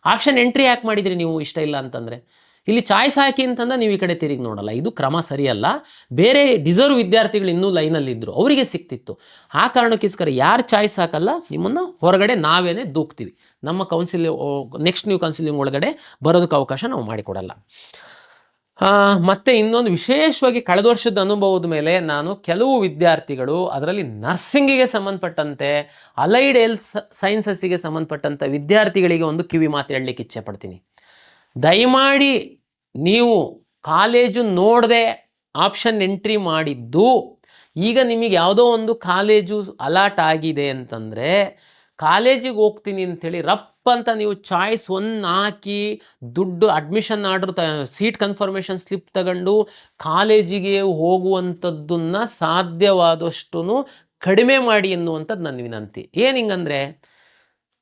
ಆಪ್ಷನ್ ಎಂಟ್ರಿ ಯಾಕೆ ಮಾಡಿದ್ರಿ ನೀವು ಇಷ್ಟ ಇಲ್ಲ ಅಂತಂದರೆ? ಇಲ್ಲಿ ಚಾಯ್ಸ್ ಹಾಕಿ ಅಂತಂದ್ರೆ ನೀವು ಈ ಕಡೆ ತಿರುಗಿ ನೋಡಲ್ಲ, ಇದು ಕ್ರಮ ಸರಿಯಲ್ಲ. ಬೇರೆ ಡಿಸರ್ವ್ ವಿದ್ಯಾರ್ಥಿಗಳು ಇನ್ನೂ ಲೈನಲ್ಲಿದ್ದರು, ಅವರಿಗೆ ಸಿಕ್ತಿತ್ತು. ಆ ಕಾರಣಕ್ಕೋಸ್ಕರ ಯಾರು ಚಾಯ್ಸ್ ಹಾಕಲ್ಲ ನಿಮ್ಮನ್ನು ಹೊರಗಡೆ ನಾವೇನೇ ದೂಕ್ತೀವಿ. ನಮ್ಮ ನೆಕ್ಸ್ಟ್ ನ್ಯೂ ಕೌನ್ಸಿಲಿಂಗ್ ಒಳಗಡೆ ಬರೋದಕ್ಕೆ ಅವಕಾಶ ನಾವು ಮಾಡಿಕೊಡಲ್ಲ. ಮತ್ತೆ ಇನ್ನೊಂದು ವಿಶೇಷವಾಗಿ ಕಳೆದ ವರ್ಷದ ಅನುಭವದ ಮೇಲೆ ನಾನು ಕೆಲವು ವಿದ್ಯಾರ್ಥಿಗಳು ಅದರಲ್ಲಿ ನರ್ಸಿಂಗಿಗೆ ಸಂಬಂಧಪಟ್ಟಂತೆ ಅಲೈಡ್ ಹೆಲ್ತ್ ಸೈನ್ಸಸ್ಸಿಗೆ ಸಂಬಂಧಪಟ್ಟಂಥ ವಿದ್ಯಾರ್ಥಿಗಳಿಗೆ ಒಂದು ಕಿವಿ ಮಾತು ಹೇಳಲಿಕ್ಕೆ ಇಚ್ಛೆ ಪಡ್ತೀನಿ. ದಯಮಾಡಿ ನೀವು ಕಾಲೇಜು ನೋಡದೆ ಆಪ್ಷನ್ ಎಂಟ್ರಿ ಮಾಡಿದ್ದು ಈಗ ನಿಮಗೆ ಯಾವುದೋ ಒಂದು ಕಾಲೇಜು ಅಲಾಟ್ ಆಗಿದೆ ಅಂತಂದರೆ ಕಾಲೇಜಿಗೆ ಹೋಗ್ತೀನಿ ಅಂಥೇಳಿ ರಪ್ ಅಂತ ನೀವು ಚಾಯ್ಸ್ 1 ಹಾಕಿ ದುಡ್ಡು admission order seat confirmation slip ತಗೊಂಡು ಕಾಲೇಜಿಗೆ ಹೋಗುವಂಥದ್ದನ್ನು ಸಾಧ್ಯವಾದಷ್ಟು ಕಡಿಮೆ ಮಾಡಿ ಎನ್ನುವಂಥದ್ದು ನನ್ನ ವಿನಂತಿ. ಏನು ಹಿಂಗಂದರೆ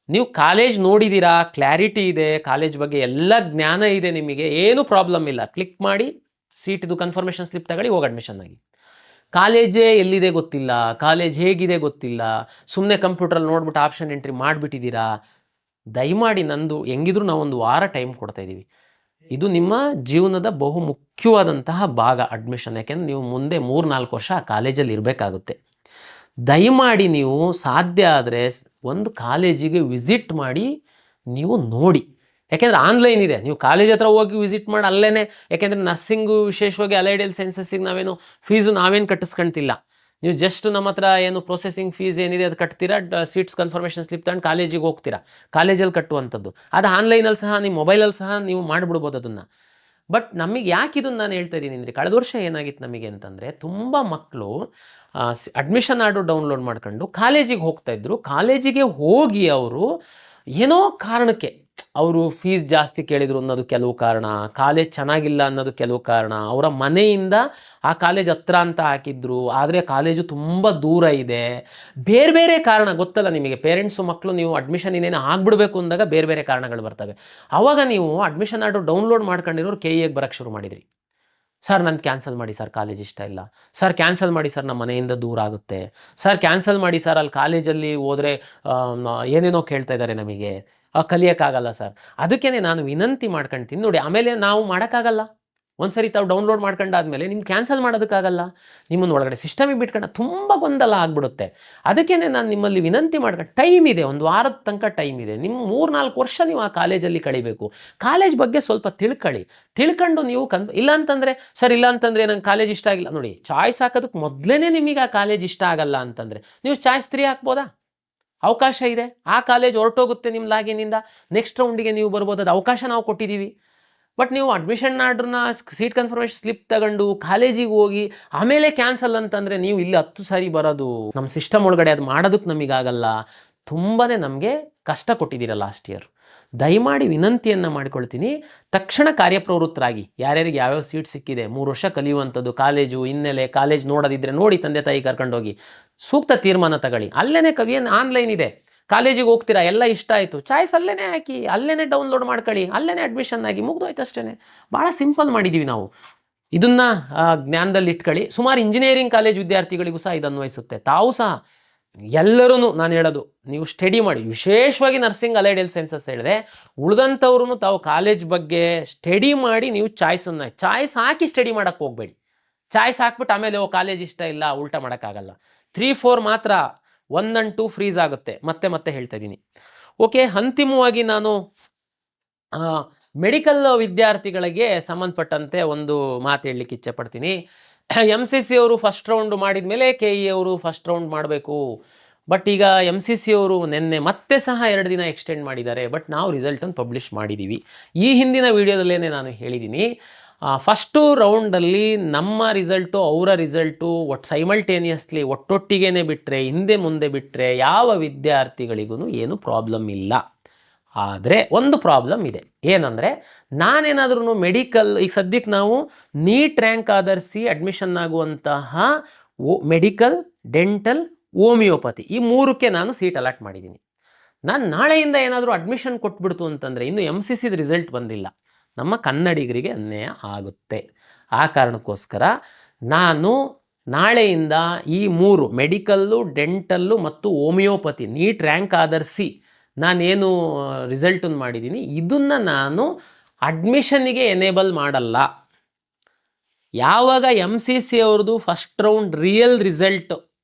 ನೀವು ಕಾಲೇಜ್ ನೋಡಿದ್ದೀರಾ, ಕ್ಲಾರಿಟಿ ಇದೆ, ಕಾಲೇಜ್ ಬಗ್ಗೆ ಎಲ್ಲ ಜ್ಞಾನ ಇದೆ, ನಿಮಗೆ ಏನು ಪ್ರಾಬ್ಲಮ್ ಇಲ್ಲ, ಕ್ಲಿಕ್ ಮಾಡಿ ಸೀಟಿದು ಕನ್ಫರ್ಮೇಷನ್ ಸ್ಲಿಪ್ ತಗೊಳ್ಳಿ, ಹೋಗಿ ಅಡ್ಮಿಷನ್ ಆಗಿ. ಕಾಲೇಜೇ ಎಲ್ಲಿದೆ ಗೊತ್ತಿಲ್ಲ, ಕಾಲೇಜ್ ಹೇಗಿದೆ ಗೊತ್ತಿಲ್ಲ, ಸುಮ್ಮನೆ ಕಂಪ್ಯೂಟ್ರಲ್ಲಿ ನೋಡ್ಬಿಟ್ಟು ಆಪ್ಷನ್ ಎಂಟ್ರಿ ಮಾಡಿಬಿಟ್ಟಿದ್ದೀರಾ, ದಯಮಾಡಿ ನಂದು ಹೆಂಗಿದ್ರು ನಾವು ಒಂದು ವಾರ ಟೈಮ್ ಕೊಡ್ತಾ ಇದ್ದೀವಿ. ಇದು ನಿಮ್ಮ ಜೀವನದ ಬಹು ಮುಖ್ಯವಾದಂತಹ ಭಾಗ ಅಡ್ಮಿಷನ್. ಯಾಕೆಂದರೆ ನೀವು ಮುಂದೆ 3-4 ವರ್ಷ ಆ ಕಾಲೇಜಲ್ಲಿ ಇರಬೇಕಾಗುತ್ತೆ. ದಯಮಾಡಿ ನೀವು ಸಾಧ್ಯ ಆದರೆ ಒಂದು ಕಾಲೇಜಿಗೆ ವಿಸಿಟ್ ಮಾಡಿ ನೀವು ನೋಡಿ. ಯಾಕೆಂದರೆ ಆನ್ಲೈನ್ ಇದೆ, ನೀವು ಕಾಲೇಜ್ ಹತ್ರ ಹೋಗಿ ವಿಸಿಟ್ ಮಾಡಿ ಅಲ್ಲೇ. ಯಾಕೆಂದರೆ ನರ್ಸಿಂಗು ವಿಶೇಷವಾಗಿ ಅಲೈಡ್ ಹೆಲ್ತ್ ಸೈನ್ಸಸ್ಸಿಗೆ ನಾವೇನು ಫೀಸು ಕಟ್ಟಿಸ್ಕೊಂತಿಲ್ಲ. ನೀವು ಜಸ್ಟ್ ನಮ್ಮ ಹತ್ರ ಏನು ಪ್ರೊಸೆಸಿಂಗ್ ಫೀಸ್ ಏನಿದೆ ಅದು ಕಟ್ತೀರಾ, ಸೀಟ್ಸ್ ಕನ್ಫರ್ಮೇಷನ್ ಸ್ಲಿಪ್ ತಗೊಂಡು ಕಾಲೇಜಿಗೆ ಹೋಗ್ತೀರಾ, ಕಾಲೇಜಲ್ಲಿ ಕಟ್ಟುವಂಥದ್ದು. ಅದು ಆನ್ಲೈನಲ್ಲಿ ಸಹ ನಿಮ್ಮ ಮೊಬೈಲಲ್ಲಿ ಸಹ ನೀವು ಮಾಡಿಬಿಡ್ಬೋದು ಅದನ್ನು. ಬಟ್ ನಮಗೆ ಯಾಕೆ ಇದನ್ನು ನಾನು ಹೇಳ್ತಾ ಇದ್ದೀನಿ ಅಂದರೆ, ಕಳೆದ ವರ್ಷ ಏನಾಗಿತ್ತು ನಮಗೆ ಅಂತಂದರೆ, ತುಂಬ ಮಕ್ಕಳು ಅಡ್ಮಿಷನ್ ಆರ್ಡರ್ ಡೌನ್ಲೋಡ್ ಮಾಡ್ಕೊಂಡು ಕಾಲೇಜಿಗೆ ಹೋಗ್ತಾಯಿದ್ರು. ಕಾಲೇಜಿಗೆ ಹೋಗಿ ಅವರು ಏನೋ ಕಾರಣಕ್ಕೆ ಅವರು ಫೀಸ್ ಜಾಸ್ತಿ ಕೇಳಿದರು ಅನ್ನೋದು ಕೆಲವು ಕಾರಣ, ಕಾಲೇಜ್ ಚೆನ್ನಾಗಿಲ್ಲ ಅನ್ನೋದು ಕೆಲವು ಕಾರಣ, ಅವರ ಮನೆಯಿಂದ ಆ ಕಾಲೇಜ್ ಹತ್ರ ಅಂತ ಹಾಕಿದ್ರು, ಆದರೆ ಕಾಲೇಜು ತುಂಬ ದೂರ ಇದೆ, ಬೇರೆ ಬೇರೆ ಕಾರಣ ಗೊತ್ತಲ್ಲ ನಿಮಗೆ. ಪೇರೆಂಟ್ಸು ಮಕ್ಕಳು ನೀವು ಅಡ್ಮಿಷನ್ ಇನ್ನೇನು ಆಗಿಬಿಡ್ಬೇಕು ಅಂದಾಗ ಬೇರೆ ಬೇರೆ ಕಾರಣಗಳು ಬರ್ತವೆ. ಆವಾಗ ನೀವು ಅಡ್ಮಿಷನ್ ಆರ್ಡರ್ ಡೌನ್ಲೋಡ್ ಮಾಡ್ಕೊಂಡಿರೋರು KEಗೆ ಬರೋಕ್ಕೆ ಶುರು ಮಾಡಿದ್ರಿ. ಸರ್ ನಂದು ಕ್ಯಾನ್ಸಲ್ ಮಾಡಿ ಸರ್, ಕಾಲೇಜ್ ಇಷ್ಟ ಇಲ್ಲ, ಸರ್ ಕ್ಯಾನ್ಸಲ್ ಮಾಡಿ ಸರ್, ನಮ್ಮ ಮನೆಯಿಂದ ದೂರ ಆಗುತ್ತೆ, ಸರ್ ಕ್ಯಾನ್ಸಲ್ ಮಾಡಿ ಸರ್, ಅಲ್ಲಿ ಕಾಲೇಜಲ್ಲಿ ಹೋದರೆ ಏನೇನೋ ಕೇಳ್ತಾ ಇದ್ದಾರೆ ನಮಗೆ, ಕಲಿಯೋಕ್ಕಾಗಲ್ಲ ಸರ್. ಅದಕ್ಕೇ ನಾನು ವಿನಂತಿ ಮಾಡ್ಕೊಳ್ತೀನಿ ನೋಡಿ. ಆಮೇಲೆ ನಾವು ಮಾಡೋಕ್ಕಾಗಲ್ಲ, ಒಂದು ಸರಿ ತಾವು ಡೌನ್ಲೋಡ್ ಮಾಡ್ಕೊಂಡಾದ್ಮೇಲೆ ನಿಮ್ಗೆ ಕ್ಯಾನ್ಸಲ್ ಮಾಡೋದಕ್ಕಾಗಲ್ಲ, ನಿಮ್ಮನ್ನು ಒಳಗಡೆ ಸಿಸ್ಟಮಿಗೆ ಬಿಟ್ಕೊಂಡು ತುಂಬ ಗೊಂದಲ ಆಗಿಬಿಡುತ್ತೆ. ಅದಕ್ಕೇ ನಾನು ನಿಮ್ಮಲ್ಲಿ ವಿನಂತಿ ಮಾಡ್ಕೊಂಡು, ಟೈಮ್ ಇದೆ, ಒಂದು ವಾರದ ತನಕ ಟೈಮ್ ಇದೆ, ನಿಮ್ಮ 3-4 ವರ್ಷ ನೀವು ಆ ಕಾಲೇಜಲ್ಲಿ ಕಳಿಬೇಕು. ಕಾಲೇಜ್ ಬಗ್ಗೆ ಸ್ವಲ್ಪ ತಿಳ್ಕೊಂಡು ನೀವು ಇಲ್ಲ ಅಂತಂದರೆ ಸರ್, ಇಲ್ಲ ಅಂತಂದರೆ ನಂಗೆ ಕಾಲೇಜ್ ಇಷ್ಟ ಆಗಿಲ್ಲ ನೋಡಿ. ಚಾಯ್ಸ್ ಹಾಕೋದಕ್ಕೆ ಮೊದಲೇ ನಿಮಗೆ ಆ ಕಾಲೇಜ್ ಇಷ್ಟ ಆಗಲ್ಲ ಅಂತಂದರೆ ನೀವು ಚಾಯ್ಸ್ 3 ಹಾಕ್ಬೋದಾ? ಅವಕಾಶ ಇದೆ. ಆ ಕಾಲೇಜ್ ಹೊರಟೋಗುತ್ತೆ ನಿಮ್ಮ ಲಾಗಿನಿಂದ, ನೆಕ್ಸ್ಟ್ ರೌಂಡಿಗೆ ನೀವು ಬರ್ಬೋದು, ಅದು ಅವಕಾಶ ನಾವು ಕೊಟ್ಟಿದ್ದೀವಿ. ಬಟ್ ನೀವು ಅಡ್ಮಿಷನ್ ಆರ್ಡ್ರನ್ನ ಸೀಟ್ ಕನ್ಫರ್ಮೇಷನ್ ಸ್ಲಿಪ್ ತಗೊಂಡು ಕಾಲೇಜಿಗೆ ಹೋಗಿ ಆಮೇಲೆ ಕ್ಯಾನ್ಸಲ್ ಅಂತಂದರೆ ನೀವು ಇಲ್ಲಿ 10 ಸಾರಿ ಬರೋದು, ನಮ್ಮ ಸಿಸ್ಟಮ್ ಒಳಗಡೆ ಅದು ಮಾಡೋದಕ್ಕೆ ನಮಗಾಗಲ್ಲ. ತುಂಬಾ ನಮಗೆ ಕಷ್ಟ ಕೊಟ್ಟಿದ್ದೀರ ಲಾಸ್ಟ್ ಇಯರ್. ದಯಮಾಡಿ ವಿನಂತಿಯನ್ನು ಮಾಡಿಕೊಳ್ತೀನಿ, ತಕ್ಷಣ ಕಾರ್ಯಪ್ರವೃತ್ತರಾಗಿ. ಯಾರ್ಯಾರಿಗೆ ಯಾವ್ಯಾವ ಸೀಟ್ ಸಿಕ್ಕಿದೆ, 3 ವರ್ಷ ಕಲಿಯುವಂಥದ್ದು, ಕಾಲೇಜು ಹಿನ್ನೆಲೆ, ಕಾಲೇಜ್ ನೋಡೋದಿದ್ರೆ ನೋಡಿ, ತಂದೆ ತಾಯಿ ಕರ್ಕೊಂಡೋಗಿ ಸೂಕ್ತ ತೀರ್ಮಾನ ತಗೊಳ್ಳಿ. ಅಲ್ಲೇ ಕವಿಯನ್ ಆನ್ಲೈನ್ ಇದೆ, ಕಾಲೇಜಿಗೆ ಹೋಗ್ತೀರಾ, ಎಲ್ಲ ಇಷ್ಟ ಆಯಿತು, ಚಾಯ್ಸ್ ಅಲ್ಲೇ ಹಾಕಿ, ಅಲ್ಲೇ ಡೌನ್ಲೋಡ್ ಮಾಡ್ಕೊಳ್ಳಿ, ಅಲ್ಲೇ ಅಡ್ಮಿಷನ್ ಆಗಿ ಮುಗ್ದೋಯ್ತು ಅಷ್ಟೇ. ಭಾಳ ಸಿಂಪಲ್ ಮಾಡಿದ್ದೀವಿ ನಾವು. ಇದನ್ನು ಜ್ಞಾನದಲ್ಲಿ ಇಟ್ಕೊಳ್ಳಿ. ಸುಮಾರು ಇಂಜಿನಿಯರಿಂಗ್ ಕಾಲೇಜ್ ವಿದ್ಯಾರ್ಥಿಗಳಿಗೂ ಸಹ ಇದು ಅನ್ವಯಿಸುತ್ತೆ. ತಾವು ಸಹ ಎಲ್ಲರೂ ನಾನು ಹೇಳೋದು, ನೀವು ಸ್ಟಡಿ ಮಾಡಿ. ವಿಶೇಷವಾಗಿ ನರ್ಸಿಂಗ್ ಅಲೈಡ್ ಹೆಲ್ತ್ ಸೈನ್ಸಸ್ ಹೇಳಿದೆ, ಉಳಿದಂಥವ್ರು ತಾವು ಕಾಲೇಜ್ ಬಗ್ಗೆ ಸ್ಟಡಿ ಮಾಡಿ ನೀವು ಚಾಯ್ಸ್ ಹಾಕಿ ಸ್ಟಡಿ ಮಾಡೋಕ್ಕೆ ಹೋಗಬೇಡಿ. ಚಾಯ್ಸ್ ಹಾಕ್ಬಿಟ್ಟು ಆಮೇಲೆ ಕಾಲೇಜ್ ಇಷ್ಟ ಇಲ್ಲ, ಉಲ್ಟಾ ಮಾಡೋಕ್ಕಾಗಲ್ಲ. 3-4 ಮಾತ್ರ, 1 and 2 ಫ್ರೀಸ್ ಆಗುತ್ತೆ. ಮತ್ತೆ ಹೇಳ್ತಾ ಇದ್ದೀನಿ. ಓಕೆ, ಅಂತಿಮವಾಗಿ ನಾನು ಮೆಡಿಕಲ್ ವಿದ್ಯಾರ್ಥಿಗಳಿಗೆ ಸಂಬಂಧಪಟ್ಟಂತೆ ಒಂದು ಮಾತು ಹೇಳಲಿಕ್ಕೆ ಇಚ್ಛೆ ಪಡ್ತೀನಿ. MCC ಅವರು ಫಸ್ಟ್ ರೌಂಡ್ ಮಾಡಿದ ಮೇಲೆ KE ಅವರು ಫಸ್ಟ್ ರೌಂಡ್ ಮಾಡಬೇಕು. ಬಟ್ ಈಗ MCC ಅವರು ನಿನ್ನೆ ಮತ್ತೆ ಸಹ 2 ದಿನ ಎಕ್ಸ್ಟೆಂಡ್ ಮಾಡಿದ್ದಾರೆ. ಬಟ್ ನಾವು ರಿಸಲ್ಟನ್ನು ಪಬ್ಲಿಷ್ ಮಾಡಿದ್ದೀವಿ. ಈ ಹಿಂದಿನ ವಿಡಿಯೋದಲ್ಲೇ ನಾನು ಹೇಳಿದ್ದೀನಿ, ಫಸ್ಟು ರೌಂಡಲ್ಲಿ ನಮ್ಮ ರಿಸಲ್ಟು ಅವರ ರಿಸಲ್ಟು ಸೈಮಲ್ಟೇನಿಯಸ್ಲಿ ಒಟ್ಟೊಟ್ಟಿಗೇ ಬಿಟ್ಟರೆ, ಹಿಂದೆ ಮುಂದೆ ಬಿಟ್ಟರೆ ಯಾವ ವಿದ್ಯಾರ್ಥಿಗಳಿಗೂ ಏನು ಪ್ರಾಬ್ಲಮ್ ಇಲ್ಲ. ಆದರೆ ಒಂದು ಪ್ರಾಬ್ಲಮ್ ಇದೆ. ಏನಂದರೆ, ನಾನೇನಾದ್ರೂ ಮೆಡಿಕಲ್, ಈಗ ಸದ್ಯಕ್ಕೆ ನಾವು ನೀಟ್ ರ್ಯಾಂಕ್ ಆಧರಿಸಿ ಅಡ್ಮಿಷನ್ ಆಗುವಂತಹ ಮೆಡಿಕಲ್, ಡೆಂಟಲ್, ಹೋಮಿಯೋಪತಿ ಈ 3ಕ್ಕೆ ನಾನು ಸೀಟ್ ಅಲಾಟ್ ಮಾಡಿದ್ದೀನಿ. ನಾನು ನಾಳೆಯಿಂದ ಏನಾದರೂ ಅಡ್ಮಿಷನ್ ಕೊಟ್ಬಿಡ್ತು ಅಂತಂದರೆ, ಇನ್ನು MCCದ ರಿಸಲ್ಟ್ ಬಂದಿಲ್ಲ, ನಮ್ಮ ಕನ್ನಡಿಗರಿಗೆ ಅನ್ಯಾಯ ಆಗುತ್ತೆ. ಆ ಕಾರಣಕ್ಕೋಸ್ಕರ ನಾನು ನಾಳೆಯಿಂದ ಈ 3 ಮೆಡಿಕಲ್ಲು, ಡೆಂಟಲ್ಲು ಮತ್ತು ಹೋಮಿಯೋಪತಿ ನೀಟ್ ರ್ಯಾಂಕ್ ಆಧರಿಸಿ ನಾನೇನು ರಿಸಲ್ಟನ್ನು ಮಾಡಿದ್ದೀನಿ, ಇದನ್ನು ನಾನು ಅಡ್ಮಿಷನ್ನಿಗೆ ಎನೇಬಲ್ ಮಾಡಲ್ಲ. ಯಾವಾಗ MCC ಅವ್ರದ್ದು first round real result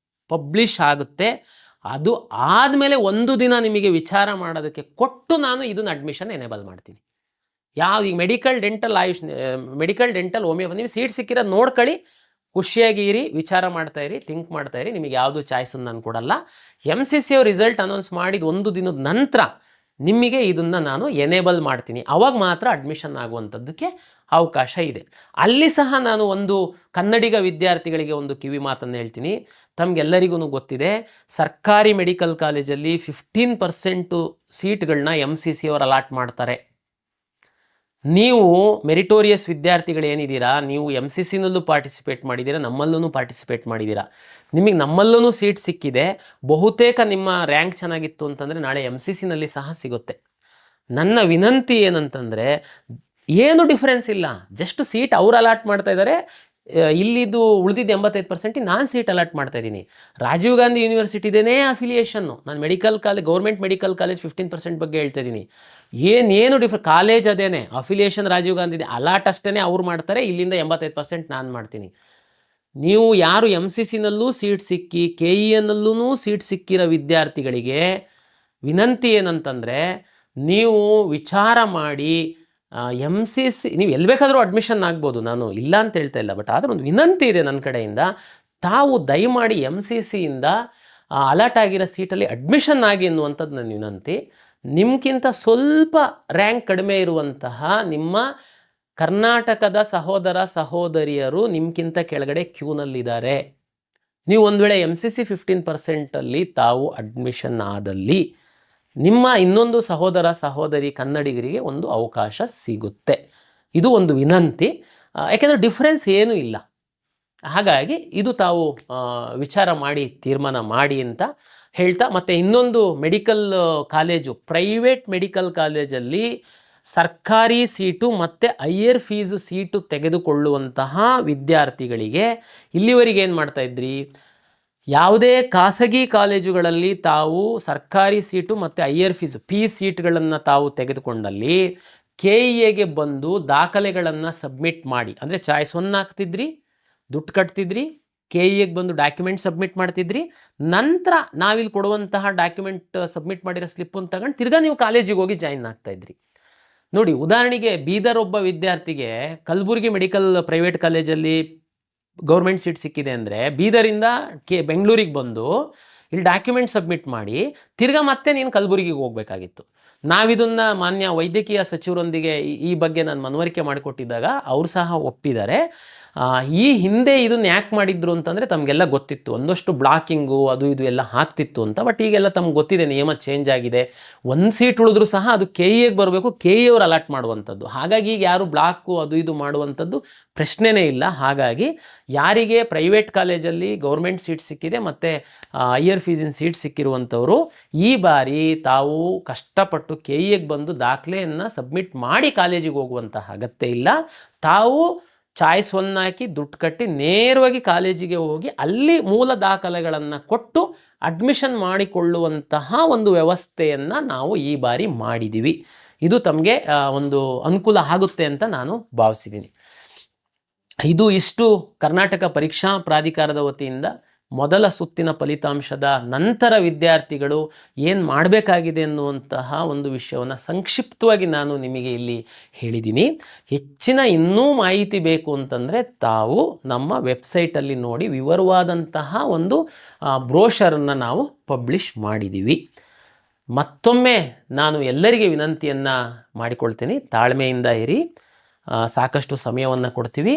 publish ಆಗುತ್ತೆ, ಅದು ಆದಮೇಲೆ 1 ದಿನ ನಿಮಗೆ ವಿಚಾರ ಮಾಡೋದಕ್ಕೆ ಕೊಟ್ಟು ನಾನು ಇದನ್ನು ಅಡ್ಮಿಷನ್ ಎನೇಬಲ್ ಮಾಡ್ತೀನಿ. ಈಗ ಮೆಡಿಕಲ್ ಡೆಂಟಲ್ ಹೋಮಿಯೋಪತಿ ನೀವು ಸೀಟ್ ಸಿಕ್ಕಿರೋದು ನೋಡ್ಕೊಳ್ಳಿ, ಖುಷಿಯಾಗಿ ಇರಿ, ವಿಚಾರ ಮಾಡ್ತಾ ಇರಿ, ಥಿಂಕ್ ಮಾಡ್ತಾ ಇರಿ. ನಿಮಗೆ ಯಾವುದು ಚಾಯ್ಸನ್ನು ನಾನು ಕೊಡಲ್ಲ. MCC ಅವ್ರ ರಿಸಲ್ಟ್ ಅನೌನ್ಸ್ ಮಾಡಿದ 1 ದಿನದ ನಂತರ ನಿಮಗೆ ಇದನ್ನು ನಾನು ಎನೇಬಲ್ ಮಾಡ್ತೀನಿ. ಅವಾಗ ಮಾತ್ರ ಅಡ್ಮಿಷನ್ ಆಗುವಂಥದ್ದಕ್ಕೆ ಅವಕಾಶ ಇದೆ. ಅಲ್ಲಿ ಸಹ ನಾನು ಒಂದು ಕನ್ನಡಿಗ ವಿದ್ಯಾರ್ಥಿಗಳಿಗೆ ಒಂದು ಕಿವಿ ಮಾತನ್ನು ಹೇಳ್ತೀನಿ. ತಮಗೆಲ್ಲರಿಗೂ ಗೊತ್ತಿದೆ, ಸರ್ಕಾರಿ ಮೆಡಿಕಲ್ ಕಾಲೇಜಲ್ಲಿ 15% ಸೀಟ್ಗಳನ್ನ MCC ಅವರು ಅಲಾಟ್ ಮಾಡ್ತಾರೆ. ನೀವು ಮೆರಿಟೋರಿಯಸ್ ವಿದ್ಯಾರ್ಥಿಗಳೇನಿದ್ದೀರಾ, ನೀವು MCCನಲ್ಲೂ ಪಾರ್ಟಿಸಿಪೇಟ್ ಮಾಡಿದ್ದೀರಾ, ನಮ್ಮಲ್ಲೂ ಪಾರ್ಟಿಸಿಪೇಟ್ ಮಾಡಿದ್ದೀರಾ. ನಿಮಗೆ ನಮ್ಮಲ್ಲೂ ಸೀಟ್ ಸಿಕ್ಕಿದೆ. ಬಹುತೇಕ ನಿಮ್ಮ ರ್ಯಾಂಕ್ ಚೆನ್ನಾಗಿತ್ತು ಅಂತಂದರೆ ನಾಳೆ MCCನಲ್ಲಿ ಸಹ ಸಿಗುತ್ತೆ. ನನ್ನ ವಿನಂತಿ ಏನಂತಂದರೆ, ಏನು ಡಿಫ್ರೆನ್ಸ್ ಇಲ್ಲ, ಜಸ್ಟ್ ಸೀಟ್ ಅವ್ರು ಅಲಾಟ್ ಮಾಡ್ತಾ ಇದ್ದಾರೆ, ಇಲ್ಲಿದ್ದು ಉಳಿದಿದ್ದು 85% ನಾನು ಸೀಟ್ ಅಲಾಟ್ ಮಾಡ್ತಾ ಇದ್ದೀನಿ. ರಾಜೀವ್ ಗಾಂಧಿ ಯೂನಿವರ್ಸಿಟಿದೇನೇ ಅಫಿಲಿಯೇಷನ್ನು. ನಾನು ಗೌರ್ಮೆಂಟ್ ಮೆಡಿಕಲ್ ಕಾಲೇಜ್ 15% ಬಗ್ಗೆ ಹೇಳ್ತಾ ಇದ್ದೀನಿ. ಏನು ಕಾಲೇಜ್ ಅದೇನೆ, ಅಫಿಲಿಯೇಷನ್ ರಾಜೀವ್ ಗಾಂಧಿ ಇದೆ, ಅಲಾಟ್ ಅಷ್ಟೇ ಅವ್ರು ಮಾಡ್ತಾರೆ, ಇಲ್ಲಿಂದ 85% ನಾನು ಮಾಡ್ತೀನಿ. ನೀವು ಯಾರು MCCನಲ್ಲೂ ಸೀಟ್ ಸಿಕ್ಕಿ KENನಲ್ಲೂ ಸೀಟ್ ಸಿಕ್ಕಿರೋ ವಿದ್ಯಾರ್ಥಿಗಳಿಗೆ ವಿನಂತಿ ಏನಂತಂದರೆ, ನೀವು ವಿಚಾರ ಮಾಡಿ MCC ನೀವು ಎಲ್ಲಿ ಬೇಕಾದರೂ ಅಡ್ಮಿಷನ್ ಆಗ್ಬೋದು, ನಾನು ಇಲ್ಲ ಅಂತ ಹೇಳ್ತಾ ಇಲ್ಲ. ಬಟ್ ಆದರೆ ಒಂದು ವಿನಂತಿ ಇದೆ ನನ್ನ ಕಡೆಯಿಂದ, ತಾವು ದಯಮಾಡಿ MCCಯಿಂದ ಅಲಾಟ್ ಆಗಿರೋ ಸೀಟಲ್ಲಿ ಅಡ್ಮಿಷನ್ ಆಗಿ ಎನ್ನುವಂಥದ್ದು ನನ್ನ ವಿನಂತಿ. ನಿಮ್ಗಿಂತ ಸ್ವಲ್ಪ ರ್ಯಾಂಕ್ ಕಡಿಮೆ ಇರುವಂತಹ ನಿಮ್ಮ ಕರ್ನಾಟಕದ ಸಹೋದರ ಸಹೋದರಿಯರು ನಿಮ್ಗಿಂತ ಕೆಳಗಡೆ ಕ್ಯೂನಲ್ಲಿದ್ದಾರೆ. ನೀವು ಒಂದು ವೇಳೆ MCC 15%ಅಲ್ಲಿ ತಾವು ಅಡ್ಮಿಷನ್ ಆದಲ್ಲಿ ನಿಮ್ಮ ಇನ್ನೊಂದು ಸಹೋದರ ಸಹೋದರಿ ಕನ್ನಡಿಗರಿಗೆ ಒಂದು ಅವಕಾಶ ಸಿಗುತ್ತೆ. ಇದು ಒಂದು ವಿನಂತಿ, ಯಾಕೆಂದರೆ ಡಿಫ್ರೆನ್ಸ್ ಏನೂ ಇಲ್ಲ. ಹಾಗಾಗಿ ಇದು ತಾವು ವಿಚಾರ ಮಾಡಿ ತೀರ್ಮಾನ ಮಾಡಿ ಅಂತ ಹೇಳ್ತಾ, ಮತ್ತು ಇನ್ನೊಂದು ಮೆಡಿಕಲ್ ಕಾಲೇಜು, ಪ್ರೈವೇಟ್ ಮೆಡಿಕಲ್ ಕಾಲೇಜಲ್ಲಿ ಸರ್ಕಾರಿ ಸೀಟು ಮತ್ತು ಹೈಯರ್ ಫೀಸು ಸೀಟು ತೆಗೆದುಕೊಳ್ಳುವಂತಹ ವಿದ್ಯಾರ್ಥಿಗಳಿಗೆ ಇಲ್ಲಿವರೆಗೆ ಏನು ಮಾಡ್ತಾಯಿದ್ರಿ, ಯಾವುದೇ ಖಾಸಗಿ ಕಾಲೇಜುಗಳಲ್ಲಿ ತಾವು ಸರ್ಕಾರಿ ಸೀಟು ಮತ್ತು ಹೈಯರ್ ಫೀಸು ಸೀಟ್ಗಳನ್ನು ತಾವು ತೆಗೆದುಕೊಂಡಲ್ಲಿ KEAಗೆ ಬಂದು ದಾಖಲೆಗಳನ್ನು ಸಬ್ಮಿಟ್ ಮಾಡಿ, ಅಂದರೆ ಚಾಯ್ಸ್ 1 ಹಾಕ್ತಿದ್ರಿ, ದುಡ್ಡು ಕಟ್ತಿದ್ರಿ, KEAಗೆ ಬಂದು ಡಾಕ್ಯುಮೆಂಟ್ ಸಬ್ಮಿಟ್ ಮಾಡ್ತಿದ್ರಿ, ನಂತರ ನಾವಿಲ್ಲಿ ಕೊಡುವಂತಹ ಡಾಕ್ಯುಮೆಂಟ್ ಸಬ್ಮಿಟ್ ಮಾಡಿರೋ ಸ್ಲಿಪ್ಪನ್ನು ತಗೊಂಡು ತಿರ್ಗಾ ನೀವು ಕಾಲೇಜಿಗೆ ಹೋಗಿ ಜಾಯಿನ್ ಆಗ್ತಾಯಿದ್ರಿ. ನೋಡಿ, ಉದಾಹರಣೆಗೆ ಬೀದರ್ ಒಬ್ಬ ವಿದ್ಯಾರ್ಥಿಗೆ ಕಲಬುರಗಿ ಮೆಡಿಕಲ್ ಪ್ರೈವೇಟ್ ಕಾಲೇಜಲ್ಲಿ ಗೌರ್ಮೆಂಟ್ ಸೀಟ್ ಸಿಕ್ಕಿದೆ ಅಂದರೆ ಬೀದರಿಂದ ಬೆಂಗಳೂರಿಗೆ ಬಂದು ಇಲ್ಲಿ ಡಾಕ್ಯುಮೆಂಟ್ ಸಬ್ಮಿಟ್ ಮಾಡಿ ತಿರ್ಗಾ ಮತ್ತೆ ನೀನು ಕಲಬುರಗಿಗೆ ಹೋಗಬೇಕಾಗಿತ್ತು. ನಾವಿದನ್ನು ಮಾನ್ಯ ವೈದ್ಯಕೀಯ ಸಚಿವರೊಂದಿಗೆ ಈ ಬಗ್ಗೆ ನಾನು ಮನವರಿಕೆ ಮಾಡಿಕೊಟ್ಟಿದ್ದಾಗ ಅವರು ಸಹ ಒಪ್ಪಿದ್ದಾರೆ. ಈ ಹಿಂದೆ ಇದನ್ನು ಯಾಕೆ ಮಾಡಿದ್ರು ಅಂತಂದರೆ ತಮಗೆಲ್ಲ ಗೊತ್ತಿತ್ತು, ಒಂದಷ್ಟು ಬ್ಲಾಕಿಂಗು ಅದು ಇದು ಎಲ್ಲ ಆಗ್ತಿತ್ತು ಅಂತ. ಬಟ್ ಈಗೆಲ್ಲ ತಮ್ಗೆ ಗೊತ್ತಿದೆ, ನಿಯಮ ಚೇಂಜ್ ಆಗಿದೆ. 1 ಸೀಟ್ ಉಳಿದ್ರೂ ಸಹ ಅದು KEAಗೆ ಬರಬೇಕು, KEA ಅವರು ಅಲಾಟ್ ಮಾಡುವಂಥದ್ದು. ಹಾಗಾಗಿ ಈಗ ಯಾರು ಬ್ಲಾಕು ಅದು ಇದು ಮಾಡುವಂಥದ್ದು ಪ್ರಶ್ನೆನೇ ಇಲ್ಲ. ಹಾಗಾಗಿ ಯಾರಿಗೆ ಪ್ರೈವೇಟ್ ಕಾಲೇಜಲ್ಲಿ ಗೌರ್ಮೆಂಟ್ ಸೀಟ್ ಸಿಕ್ಕಿದೆ ಮತ್ತು ಹೈಯರ್ ಫೀಸಿನ ಸೀಟ್ ಸಿಕ್ಕಿರುವಂಥವರು ಈ ಬಾರಿ ತಾವು ಕಷ್ಟಪಟ್ಟು KEAಗೆ ಬಂದು ದಾಖಲೆಯನ್ನು ಸಬ್ಮಿಟ್ ಮಾಡಿ ಕಾಲೇಜಿಗೆ ಹೋಗುವಂತಹ ಅಗತ್ಯ ಇಲ್ಲ. ತಾವು ಚಾಯ್ಸ್ 1 ಹಾಕಿ ದುಡ್ಡು ಕಟ್ಟಿ ನೇರವಾಗಿ ಕಾಲೇಜಿಗೆ ಹೋಗಿ ಅಲ್ಲಿ ಮೂಲ ದಾಖಲೆಗಳನ್ನು ಕೊಟ್ಟು ಅಡ್ಮಿಷನ್ ಮಾಡಿಕೊಳ್ಳುವಂತಹ ಒಂದು ವ್ಯವಸ್ಥೆಯನ್ನು ನಾವು ಈ ಬಾರಿ ಮಾಡಿದ್ದೀವಿ. ಇದು ತಮಗೆ ಒಂದು ಅನುಕೂಲ ಆಗುತ್ತೆ ಅಂತ ನಾನು ಭಾವಿಸಿದ್ದೀನಿ. ಇಷ್ಟು ಕರ್ನಾಟಕ ಪರೀಕ್ಷಾ ಪ್ರಾಧಿಕಾರದ ವತಿಯಿಂದ ಮೊದಲ ಸುತ್ತಿನ ಫಲಿತಾಂಶದ ನಂತರ ವಿದ್ಯಾರ್ಥಿಗಳು ಏನು ಮಾಡಬೇಕಾಗಿದೆ ಅನ್ನುವಂತಹ ಒಂದು ವಿಷಯವನ್ನು ಸಂಕ್ಷಿಪ್ತವಾಗಿ ನಾನು ನಿಮಗೆ ಇಲ್ಲಿ ಹೇಳಿದ್ದೀನಿ. ಹೆಚ್ಚಿನ ಇನ್ನೂ ಮಾಹಿತಿ ಬೇಕು ಅಂತಂದರೆ ತಾವು ನಮ್ಮ ವೆಬ್ಸೈಟಲ್ಲಿ ನೋಡಿ, ವಿವರವಾದಂತಹ ಒಂದು ಬ್ರೋಷರನ್ನು ನಾವು ಪಬ್ಲಿಷ್ ಮಾಡಿದ್ದೀವಿ. ಮತ್ತೊಮ್ಮೆ ನಾನು ಎಲ್ಲರಿಗೆ ವಿನಂತಿಯನ್ನು ಮಾಡಿಕೊಳ್ತೀನಿ, ತಾಳ್ಮೆಯಿಂದ ಇರಿ, ಸಾಕಷ್ಟು ಸಮಯವನ್ನು ಕೊಡ್ತೀವಿ.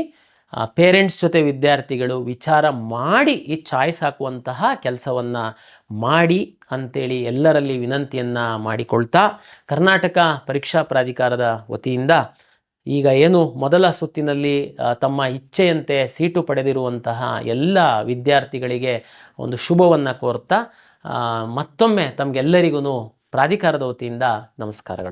ಪೇರೆಂಟ್ಸ್ ಜೊತೆ ವಿದ್ಯಾರ್ಥಿಗಳು ವಿಚಾರ ಮಾಡಿ ಈ ಚಾಯ್ಸ್ ಹಾಕುವಂತಹ ಕೆಲಸವನ್ನು ಮಾಡಿ ಅಂತೇಳಿ ಎಲ್ಲರಲ್ಲಿ ವಿನಂತಿಯನ್ನು ಮಾಡಿಕೊಳ್ತಾ, ಕರ್ನಾಟಕ ಪರೀಕ್ಷಾ ಪ್ರಾಧಿಕಾರದ ವತಿಯಿಂದ ಈಗ ಏನು ಮೊದಲ ಸುತ್ತಿನಲ್ಲಿ ತಮ್ಮ ಇಚ್ಛೆಯಂತೆ ಸೀಟು ಪಡೆದಿರುವಂತಹ ಎಲ್ಲ ವಿದ್ಯಾರ್ಥಿಗಳಿಗೆ ಒಂದು ಶುಭವನ್ನು ಕೋರ್ತಾ ಮತ್ತೊಮ್ಮೆ ತಮಗೆಲ್ಲರಿಗೂ ಪ್ರಾಧಿಕಾರದ ವತಿಯಿಂದ ನಮಸ್ಕಾರಗಳು.